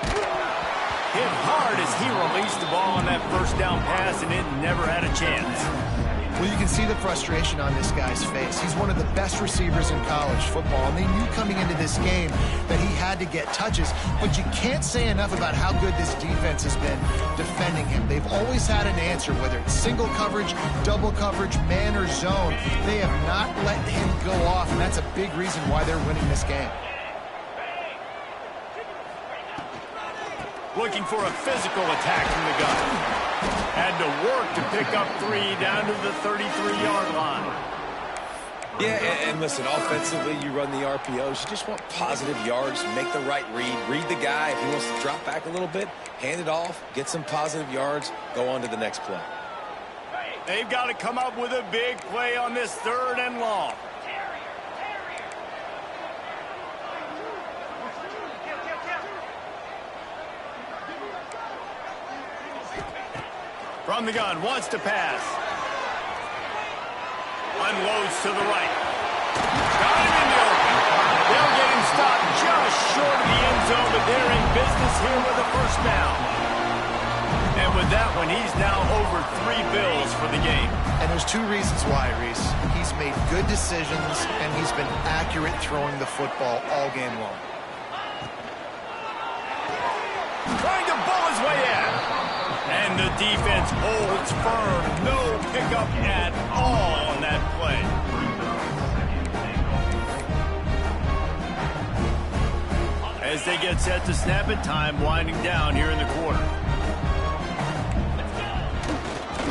Speaker 1: Hit hard as he released the ball on that 1st down pass, and it never had a chance.
Speaker 4: Well, you can see the frustration on this guy's face. He's one of the best receivers in college football, and they knew coming into this game that he had to get touches, but you can't say enough about how good this defense has been defending him. They've always had an answer, whether it's single coverage, double coverage, man or zone. They have not let him go off, and that's a big reason why they're winning this game.
Speaker 1: Looking for a physical attack from the gun. Had to work to pick up 3 down to the 33-yard line.
Speaker 3: Yeah, and listen, offensively, you run the RPOs. You just want positive yards, make the right read the guy. If he wants to drop back a little bit, hand it off, get some positive yards, go on to the next play.
Speaker 1: They've got to come up with a big play on this 3rd and long. From the gun, wants to pass. Unloads to the right. Got him in the open. They'll get him stopped just short of the end zone, but they're in business here with a 1st down. And with that one, he's now over 3 bills for the game.
Speaker 4: And there's 2 reasons why, Reese. He's made good decisions, and he's been accurate throwing the football all game long.
Speaker 1: Trying to bull his way in. And the defense holds firm. No pickup at all on that play. as they get set to snap it. Time winding down here in the quarter.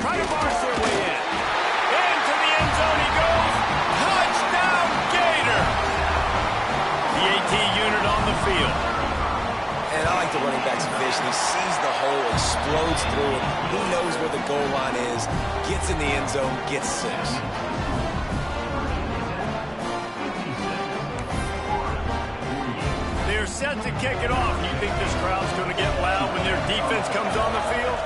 Speaker 1: Try to march their way in. Into the end zone he goes. Touchdown, Gator! The AT unit on the field.
Speaker 3: And I like the running back's vision. He sees the hole, explodes through it. He knows where the goal line is, gets in the end zone, gets 6.
Speaker 1: They're set to kick it off. You think this crowd's going to get loud when their defense comes on the field?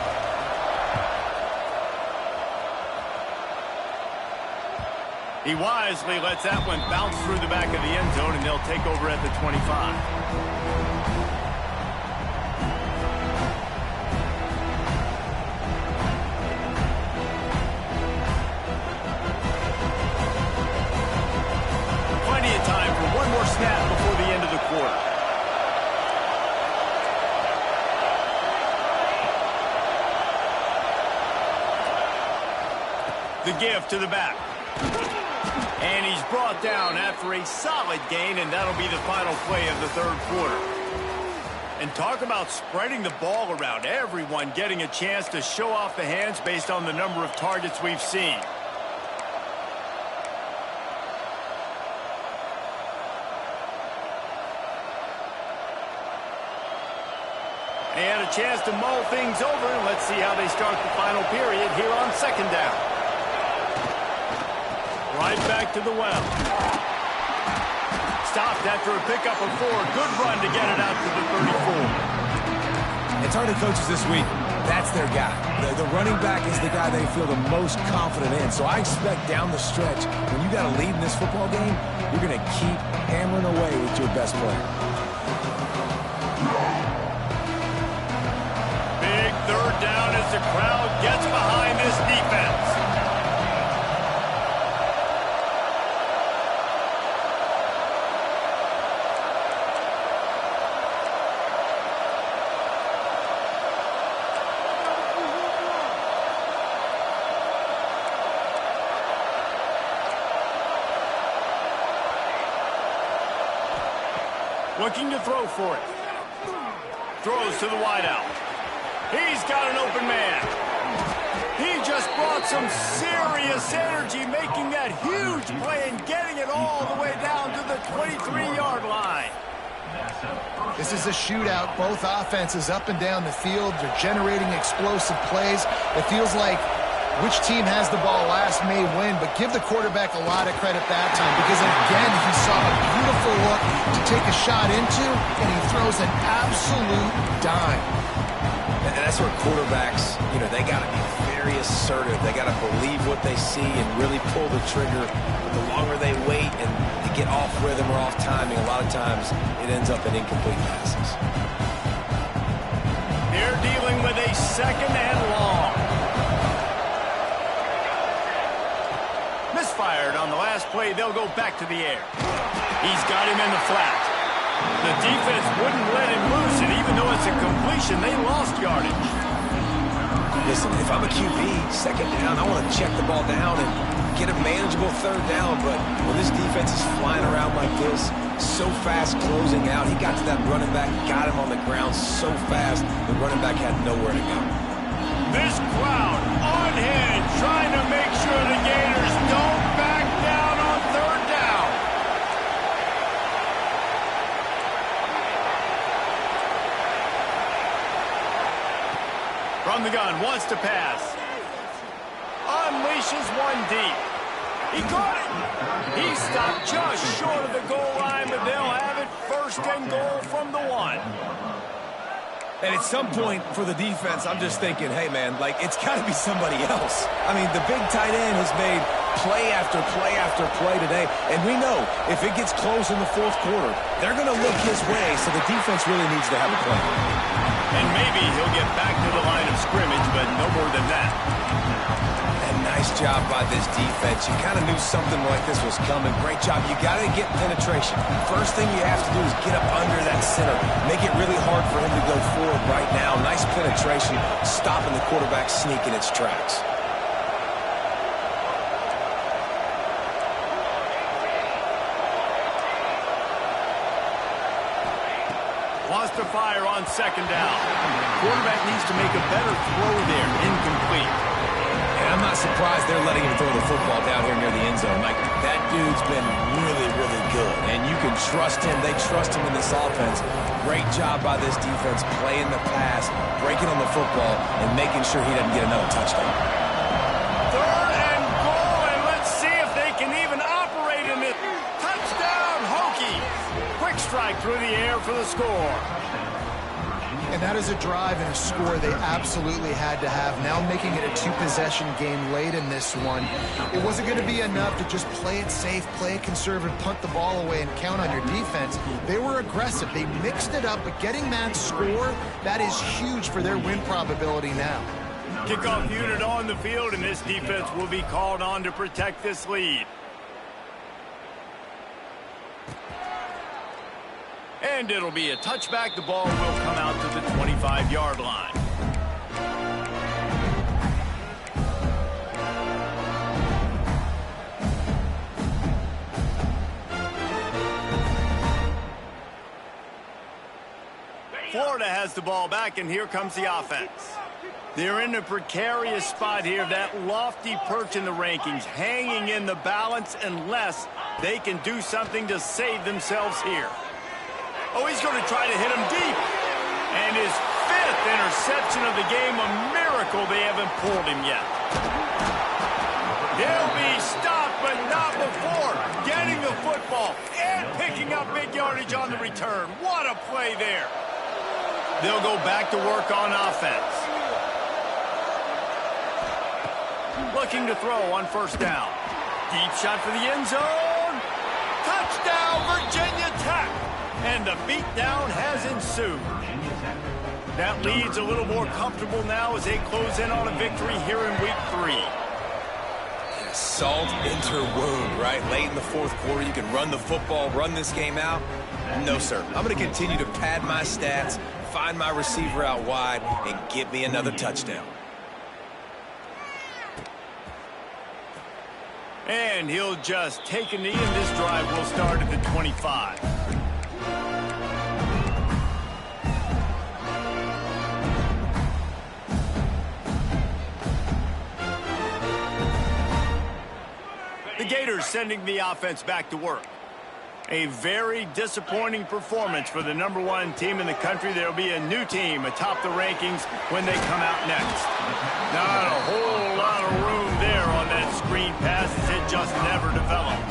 Speaker 1: He wisely lets that one bounce through the back of the end zone, and they'll take over at the 25. Snap before the end of the quarter. The give to the back. And he's brought down after a solid gain, and that'll be the final play of the third quarter. And talk about spreading the ball around. Everyone getting a chance to show off the hands based on the number of targets we've seen. They had a chance to mull things over, and let's see how they start the final period here on second down. Right back to the well. Stopped after a pickup of 4. Good run to get it out to the 34.
Speaker 3: It's hard to coaches this week. That's their guy. The running back is the guy they feel the most confident in. So I expect down the stretch, when you got a lead in this football game, you're going to keep hammering away with your best player.
Speaker 1: Third down as the crowd gets behind this defense. Looking to throw for it. Throws to the wideout. He's got an open man. He just brought some serious energy, making that huge play and getting it all the way down to the 23-yard line.
Speaker 4: This is a shootout. Both offenses up and down the field. They're generating explosive plays. It feels like which team has the ball last may win, but give the quarterback a lot of credit that time because, again, he saw a beautiful look to take a shot into, and he throws an absolute dime.
Speaker 3: And that's where quarterbacks, they got to be very assertive. They got to believe what they see and really pull the trigger. But the longer they wait and they get off rhythm or off timing, a lot of times it ends up in incomplete passes.
Speaker 1: They're dealing with a second and long. Misfired on the last play. They'll go back to the air. He's got him in the flat. The defense wouldn't let him loose, and even though it's a completion, they lost yardage.
Speaker 3: Listen, if I'm a QB, second down, I want to check the ball down and get a manageable third down, but when this defense is flying around like this, so fast closing out, he got to that running back, got him on the ground so fast, the running back had nowhere to go.
Speaker 1: This crowd unhinged, trying to make sure the Gators don't back down on third down. From the gun, wants to pass. Unleashes one deep. He caught it. He stopped just short of the goal line, but they'll have it first and goal from the 1.
Speaker 3: And at some point for the defense, I'm just thinking, hey, man, it's got to be somebody else. I mean, the big tight end has made play after play after play today. And we know if it gets close in the fourth quarter, they're going to look his way, so the defense really needs to have a plan.
Speaker 1: And maybe he'll get back to the line of scrimmage, but no more than that.
Speaker 3: And nice job by this defense. You kind of knew something like this was coming. Great job. You got to get penetration. First thing you have to do is get up under that center. Make it really hard for him to go forward right now. Nice penetration, stopping the quarterback sneak in its tracks.
Speaker 1: to fire on second down. Quarterback needs to make a better throw there. Incomplete.
Speaker 3: And I'm not surprised they're letting him throw the football down here near the end zone. Like, that dude's been really, really good. And you can trust him. They trust him in this offense. Great job by this defense playing the pass, breaking on the football, and making sure he doesn't get another touchdown.
Speaker 1: Third and goal, and let's see if they can even operate in it. Touchdown, Hokies. Quick strike through the air for the score.
Speaker 4: And that is a drive and a score they absolutely had to have. Now making it a two-possession game late in this one. It wasn't going to be enough to just play it safe, play it conservative, punt the ball away, and count on your defense. They were aggressive. They mixed it up, but getting that score, that is huge for their win probability now.
Speaker 1: Kickoff unit on the field, and this defense will be called on to protect this lead. And it'll be a touchback. The ball will come out to the 25-yard line. Florida has the ball back, and here comes the offense. They're in a precarious spot here, that lofty perch in the rankings, hanging in the balance unless they can do something to save themselves here. Oh, he's going to try to hit him deep. And his 5th interception of the game, a miracle they haven't pulled him yet. He'll be stopped, but not before getting the football and picking up big yardage on the return. What a play there. They'll go back to work on offense. Looking to throw on first down. Deep shot for the end zone. Touchdown, Virginia Tech. And the beatdown has ensued. That lead's a little more comfortable now as they close in on a victory here in week 3.
Speaker 3: Salt into wound, right? Late in the fourth quarter, you can run the football, run this game out. No, sir. I'm going to continue to pad my stats, find my receiver out wide, and get me another touchdown.
Speaker 1: And he'll just take a knee, and this drive will start at the 25. The Gators sending the offense back to work. A very disappointing performance for the #1 team in the country. There'll be a new team atop the rankings when they come out next. Not a whole lot of room there on that screen pass as it just never developed.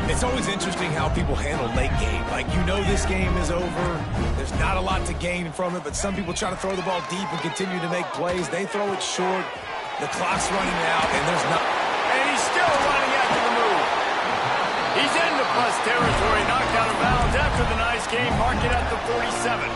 Speaker 3: It's always interesting how people handle late game. Like, you know this game is over. There's not a lot to gain from it, but some people try to throw the ball deep and continue to make plays. They throw it short. The clock's running out, and there's not...
Speaker 1: And he's still running after the move. He's into plus territory, knocked out of bounds after the nice game, mark it at the 47.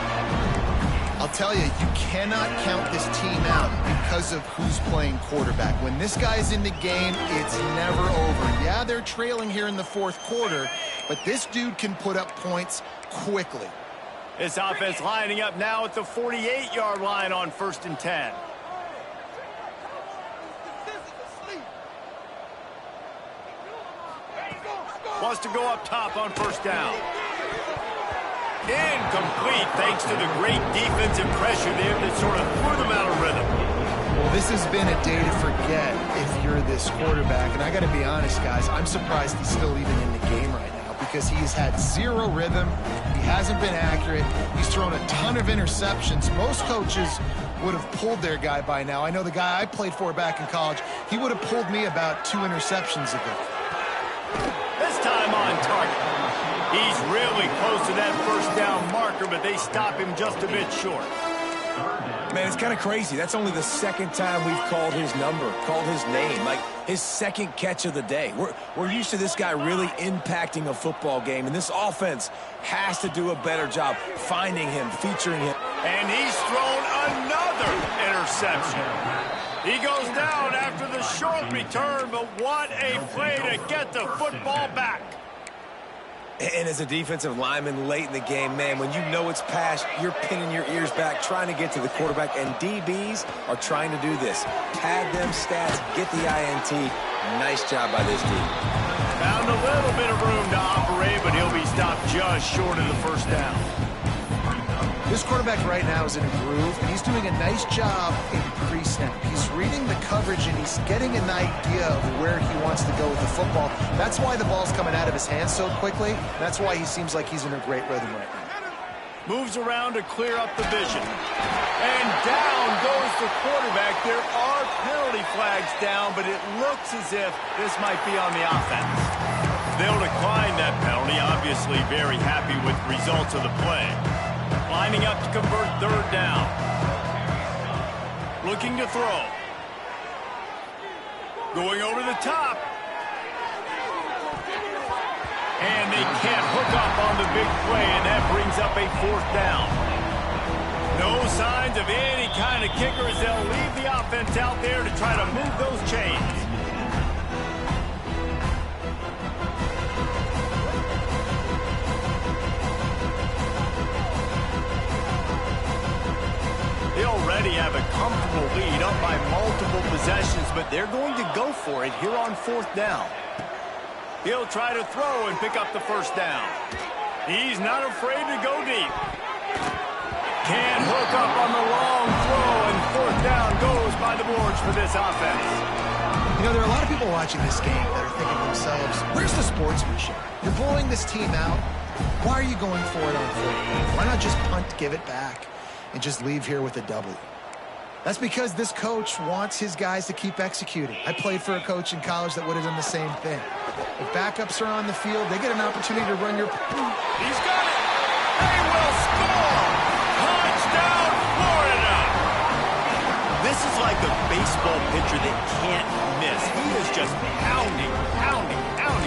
Speaker 4: I'll tell you, you cannot count this team out because of who's playing quarterback. When this guy's in the game, it's never over. Yeah, they're trailing here in the fourth quarter, but this dude can put up points quickly.
Speaker 1: This offense lining up now at the 48-yard line on 1st and 10. Wants to go up top on first down. Incomplete thanks to the great defensive pressure there that sort of threw them out of rhythm.
Speaker 4: Well, this has been a day to forget if you're this quarterback. And I got to be honest, guys, I'm surprised he's still even in the game right now because he's had zero rhythm. He hasn't been accurate. He's thrown a ton of interceptions. Most coaches would have pulled their guy by now. I know the guy I played for back in college, he would have pulled me about 2 interceptions ago.
Speaker 1: This time on target. He's really close to that first down marker, but they stop him just a bit short.
Speaker 3: Man, it's kind of crazy. That's only the second time we've called his number, called his name, like his second catch of the day. We're used to this guy really impacting a football game, and this offense has to do a better job finding him, featuring him.
Speaker 1: And he's thrown another interception. He goes down after the short return, but what a play to get the football back.
Speaker 3: And as a defensive lineman late in the game, man, when you know it's past, you're pinning your ears back, trying to get to the quarterback, and DBs are trying to do this. Pad them stats, get the INT. Nice job by this team.
Speaker 1: Found a little bit of room to operate, but he'll be stopped just short of the first down.
Speaker 4: This quarterback right now is in a groove, and he's doing a nice job in pre-snap. He's reading the coverage, and he's getting an idea of where he wants to go with the football. That's why the ball's coming out of his hands so quickly. That's why he seems like he's in a great rhythm right now.
Speaker 1: Moves around to clear up the vision. And down goes the quarterback. There are penalty flags down, but it looks as if this might be on the offense. They'll decline that penalty, obviously very happy with the results of the play. Lining up to convert third down. Looking to throw. Going over the top. And they can't hook up on the big play, and that brings up a fourth down. No signs of any kind of kicker as they'll leave the offense out there to try to move those chains. They already have a comfortable lead up by multiple possessions, but they're going to go for it here on fourth down. He'll try to throw and pick up the first down. He's not afraid to go deep. Can't hook up on the long throw, and fourth down goes by the boards for this offense.
Speaker 4: You know, there are a lot of people watching this game that are thinking to themselves, where's the sportsmanship? You're blowing this team out. Why are you going for it on fourth down? Why not just punt, give it back, and just leave here with a W? That's because this coach wants his guys to keep executing. I played for a coach in college that would have done the same thing. If backups are on the field, they get an opportunity to run your...
Speaker 1: He's got it! They will score! Touchdown, Florida! This is like a baseball pitcher that can't miss. He is just pounding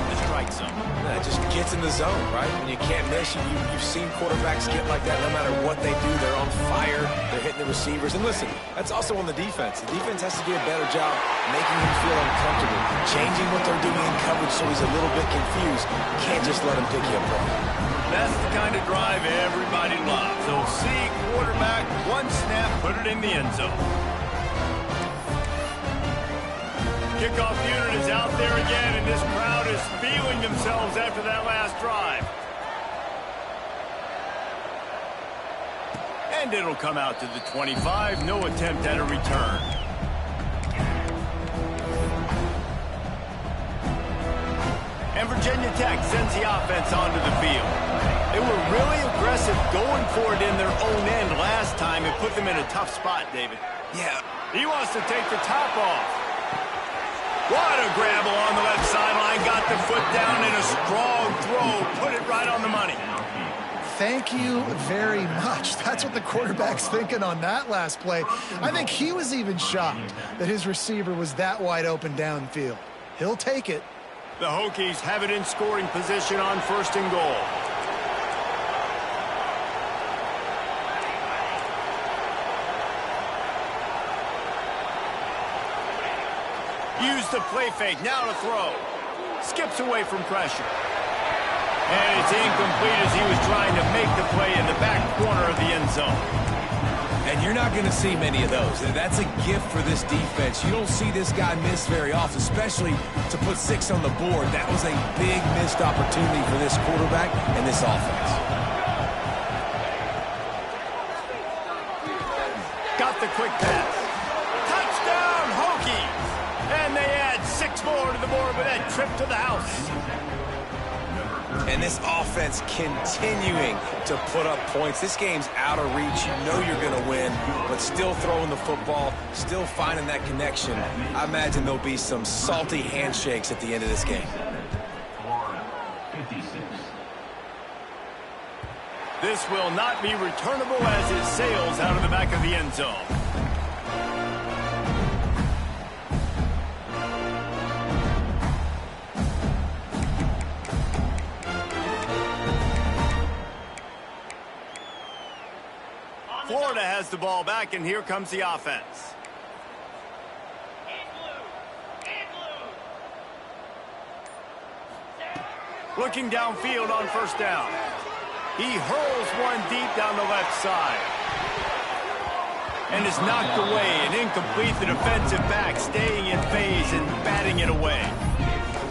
Speaker 1: the strike zone.
Speaker 3: Yeah, it just gets in the zone, right? When you can't miss, you've seen quarterbacks get like that no matter what they do. They're on fire. They're hitting the receivers. And listen, that's also on the defense. The defense has to do a better job making him feel uncomfortable, changing what they're doing in coverage so he's a little bit confused. You can't just let him pick you apart.
Speaker 1: That's the kind of drive everybody loves. They'll see quarterback, one snap, put it in the end zone. Kickoff unit is out there again, and this crowd is feeling themselves after that last drive. And it'll come out to the 25. No attempt at a return. And Virginia Tech sends the offense onto the field. They were really aggressive going for it in their own end last time. It put them in a tough spot, David.
Speaker 3: Yeah.
Speaker 1: He wants to take the top off. What a grab along the left sideline. Got the foot down in a strong throw. Put it right on the money.
Speaker 4: Thank you very much. That's what the quarterback's thinking on that last play. I think he was even shocked that his receiver was that wide open downfield. He'll take it.
Speaker 1: The Hokies have it in scoring position on first and goal. Use the play fake, now to throw. Skips away from pressure. And it's incomplete as he was trying to make the play in the back corner of the end zone.
Speaker 3: And you're not going to see many of those. That's a gift for this defense. You don't see this guy miss very often, especially to put 6 on the board. That was a big missed opportunity for this quarterback and this offense.
Speaker 1: Got the quick pass. Touchdown, Hokies! And they add 6 more to the board with that trip to the house.
Speaker 3: And this offense continuing to put up points. This game's out of reach. You know you're going to win, but still throwing the football, still finding that connection. I imagine there'll be some salty handshakes at the end of this game.
Speaker 6: Florida, 56.
Speaker 1: This will not be returnable as it sails out of the back of the end zone. Florida has the ball back, and here comes the offense. Looking downfield on first down. He hurls one deep down the left side. And is knocked away and incomplete. The defensive back staying in phase and batting it away.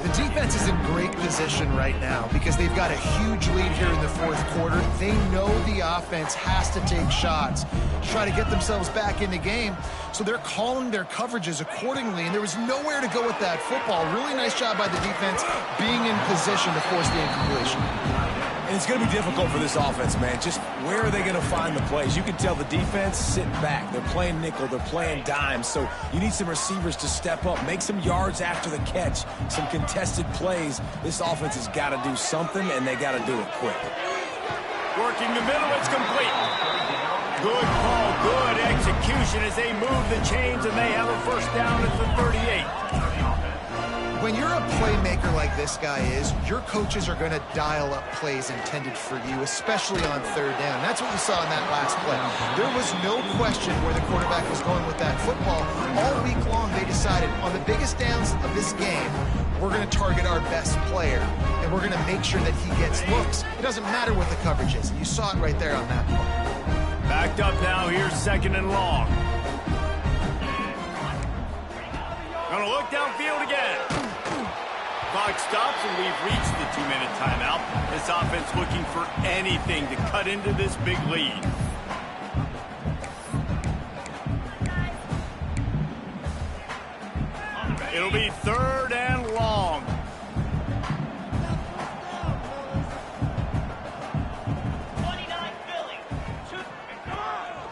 Speaker 4: The defense is in great position right now because they've got a huge lead here in the fourth quarter. They know the offense has to take shots to try to get themselves back in the game. So they're calling their coverages accordingly, and there was nowhere to go with that football. Really nice job by the defense being in position to force the incompletion.
Speaker 3: And it's going to be difficult for this offense, man. Just where are they going to find the plays? You can tell the defense sitting back. They're playing nickel. They're playing dime. So you need some receivers to step up, make some yards after the catch, some contested plays. This offense has got to do something, and they got to do it quick.
Speaker 1: Working the middle, it's complete. Good call, good execution as they move the chains, and they have a first down at the 38.
Speaker 4: When you're a playmaker like this guy is, your coaches are going to dial up plays intended for you, especially on third down. That's what you saw in that last play. There was no question where the quarterback was going with that football. All week long, they decided on the biggest downs of this game, we're going to target our best player, and we're going to make sure that he gets looks. It doesn't matter what the coverage is. You saw it right there on that play.
Speaker 1: Backed up now, here's second and long. Gonna look downfield again. Clock stops, and we've reached the 2-minute timeout. This offense looking for anything to cut into this big lead. It'll be third and long.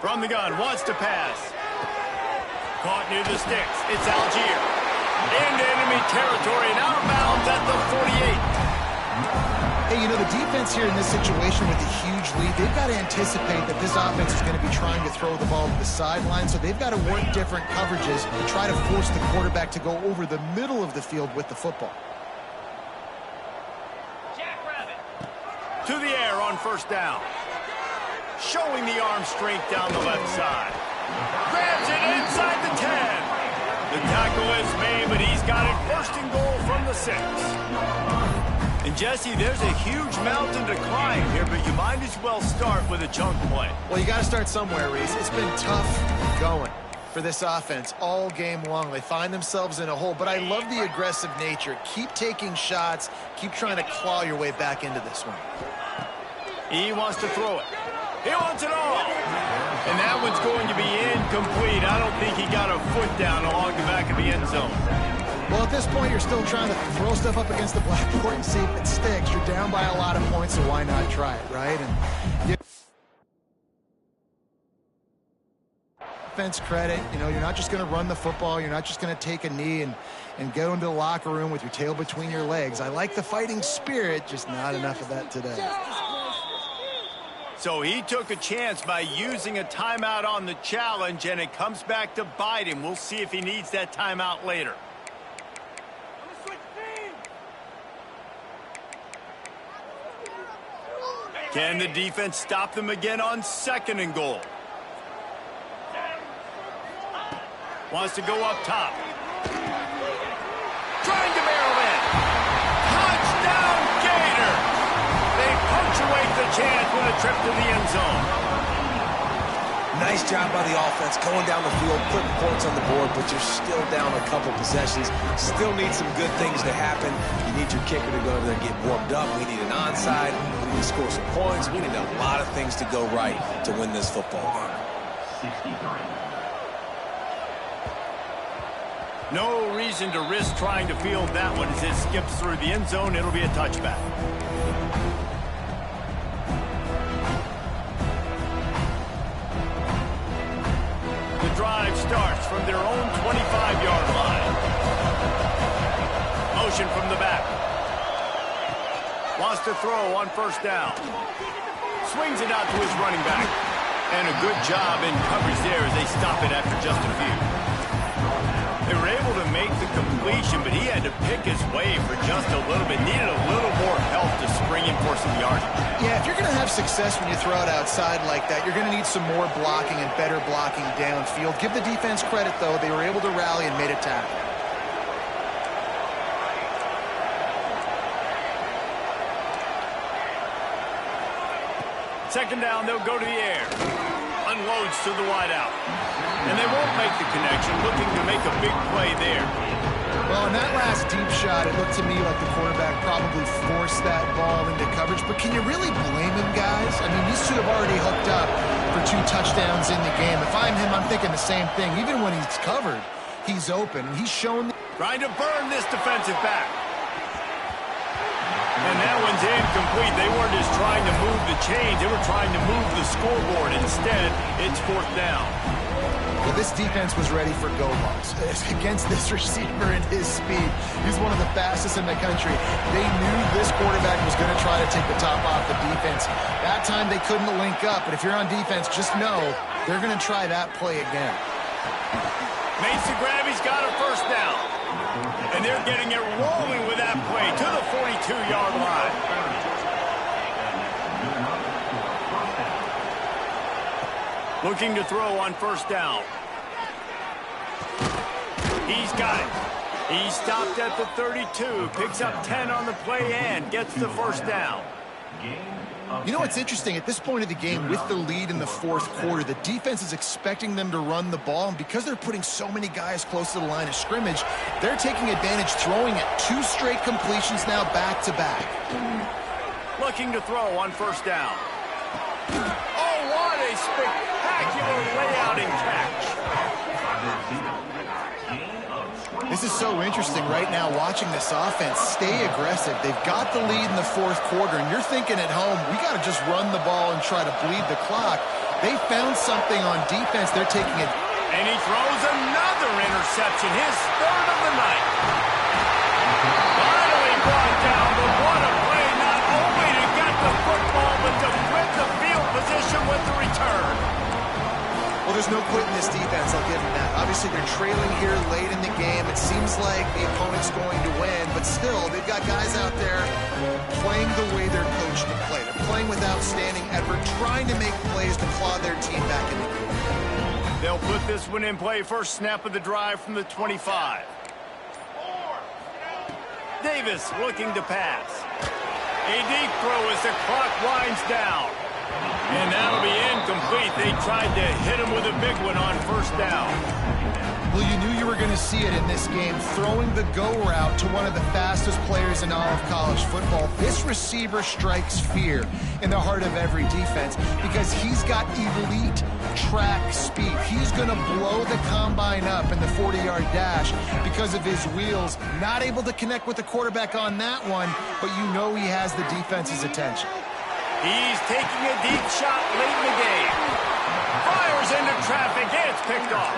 Speaker 1: From the gun, wants to pass. Caught near the sticks. It's Algier. Into enemy territory and out of bounds at the 48.
Speaker 4: Hey, you know, the defense here in this situation with a huge lead, they've got to anticipate that this offense is going to be trying to throw the ball to the sideline, so they've got to work different coverages to try to force the quarterback to go over the middle of the field with the football.
Speaker 1: To the air on first down. Showing the arm strength down the left side. Grabs it inside the 10. The tackle is made, but he's got it first and goal from the 6. And Jesse, there's a huge mountain to climb here, but you might as well start with a chunk play.
Speaker 4: Well, you got to start somewhere, Reese. It's been tough going for this offense all game long. They find themselves in a hole, but I love the aggressive nature. Keep taking shots. Keep trying to claw your way back into this one.
Speaker 1: He wants to throw it. He wants it all. And that one's going to be incomplete. I don't think he got a foot down along the back of the end zone.
Speaker 4: Well, at this point, you're still trying to throw stuff up against the blackboard and see if it sticks. You're down by a lot of points, so why not try it, right? And defense credit, you know, you're not just going to run the football. You're not just going to take a knee and go into the locker room with your tail between your legs. I like the fighting spirit, just not enough of that today.
Speaker 1: So he took a chance by using a timeout on the challenge, and it comes back to bite him. We'll see if he needs that timeout later. Can the defense stop them again on second and goal? Wants to go up top. Trying to barrel in. Touchdown, Gator! They punctuate the chance with a trip to the end zone.
Speaker 3: Nice job by the offense going down the field, putting points on the board, but you're still down a couple possessions. Still need some good things to happen. You need your kicker to go over there and get warmed up. We need an onside. We need to score some points. We need a lot of things to go right to win this football game.
Speaker 6: 63.
Speaker 1: No reason to risk trying to field that one as it skips through the end zone. It'll be a touchback. The drive starts from their own 25-yard line. Motion from the back. Wants to throw on first down. Swings it out to his running back. And a good job in coverage there as they stop it after just a few. They were able to make the completion, but he had to pick his way for just a little bit. Needed a little more help to spring in for some yardage.
Speaker 4: Yeah, if you're going to have success when you throw it outside like that, you're going to need some more blocking and better blocking downfield. Give the defense credit, though. They were able to rally and made a tackle. Second down, they'll go to the air. Unloads to the wideout. And they won't make the connection.
Speaker 1: direction, looking to make a big play there.
Speaker 4: Well, in that last deep shot, it looked to me like the quarterback probably forced that ball into coverage. But can you really blame him, guys? I mean, these two have already hooked up for 2 touchdowns in the game. If I'm him, I'm thinking the same thing. Even when he's covered, he's open. And he's shown...
Speaker 1: Trying to burn this defensive back. And that one's incomplete. They weren't just trying to move the chains. They were trying to move the scoreboard. Instead, it's 4th down.
Speaker 4: Well, this defense was ready for go balls against this receiver and his speed. He's one of the fastest in the country. They knew this quarterback was going to try to take the top off the defense. That time they couldn't link up, but if you're on defense, just know they're going to try that play again.
Speaker 1: Makes the grab. He's got a 1st down. And they're getting it rolling with that play to the 42-yard line. Looking to throw on 1st down. He's got it. He stopped at the 32, picks up 10 on the play and gets the 1st down.
Speaker 4: You know what's interesting? At this point of the game, with the lead in the 4th quarter, the defense is expecting them to run the ball, and because they're putting so many guys close to the line of scrimmage, they're taking advantage, throwing it 2 straight completions now back-to-back.
Speaker 1: Looking to throw on 1st down. Oh, what a spectacular layout and catch.
Speaker 4: This is so interesting right now watching this offense stay aggressive. They've got the lead in the 4th quarter, and you're thinking at home, we got to just run the ball and try to bleed the clock. They found something on defense. They're taking it.
Speaker 1: And he throws another interception, his 3rd of the night. Finally brought down, but what a play, not only to get the football, but to flip the field position with the return.
Speaker 4: Well, there's no quit in this defense, I'll give them that. Obviously, they're trailing here late in the game. It seems like the opponent's going to win, but still, they've got guys out there playing the way they're coached to play. They're playing with outstanding effort, trying to make plays to claw their team back in the game.
Speaker 1: They'll put this one in play. First snap of the drive from the 25. Davis looking to pass. A deep throw as the clock winds down. And that'll be incomplete. They tried to hit him with a big one on 1st down.
Speaker 4: Well, you knew you were going to see it in this game, throwing the go route to one of the fastest players in all of college football. This receiver strikes fear in the heart of every defense because he's got elite track speed. He's going to blow the combine up in the 40-yard dash because of his wheels. Not able to connect with the quarterback on that one, but you know he has the defense's attention.
Speaker 1: He's taking a deep shot late in the game. Fires into traffic, and it's picked off.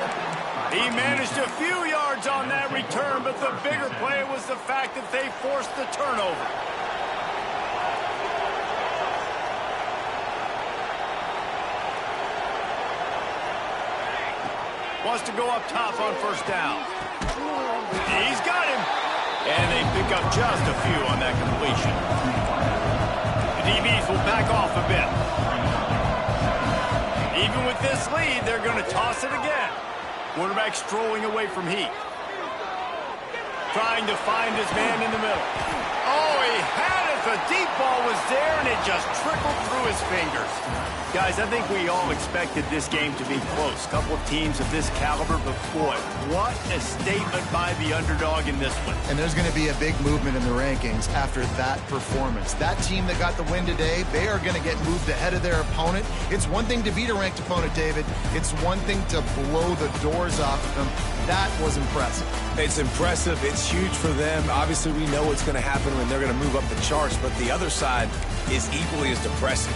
Speaker 1: He managed a few yards on that return, but the bigger play was the fact that they forced the turnover. Wants to go up top on 1st down. He's got him. And they pick up just a few on that completion. DBs will back off a bit. Even with this lead, they're going to toss it again. Quarterback strolling away from Heat. Trying to find his man in the middle. Oh, he had it. The deep ball was there, and it just trickled through his fingers. Guys, I think we all expected this game to be close. Couple of teams of this caliber, but boy, what a statement by the underdog in this one.
Speaker 4: And there's going to be a big movement in the rankings after that performance. That team that got the win today, they are going to get moved ahead of their opponent. It's one thing to beat a ranked opponent, David. It's one thing to blow the doors off of them. That was impressive.
Speaker 3: It's impressive. It's huge for them. Obviously, we know what's going to happen when they're going to move up the charts, but the other side is equally as depressing.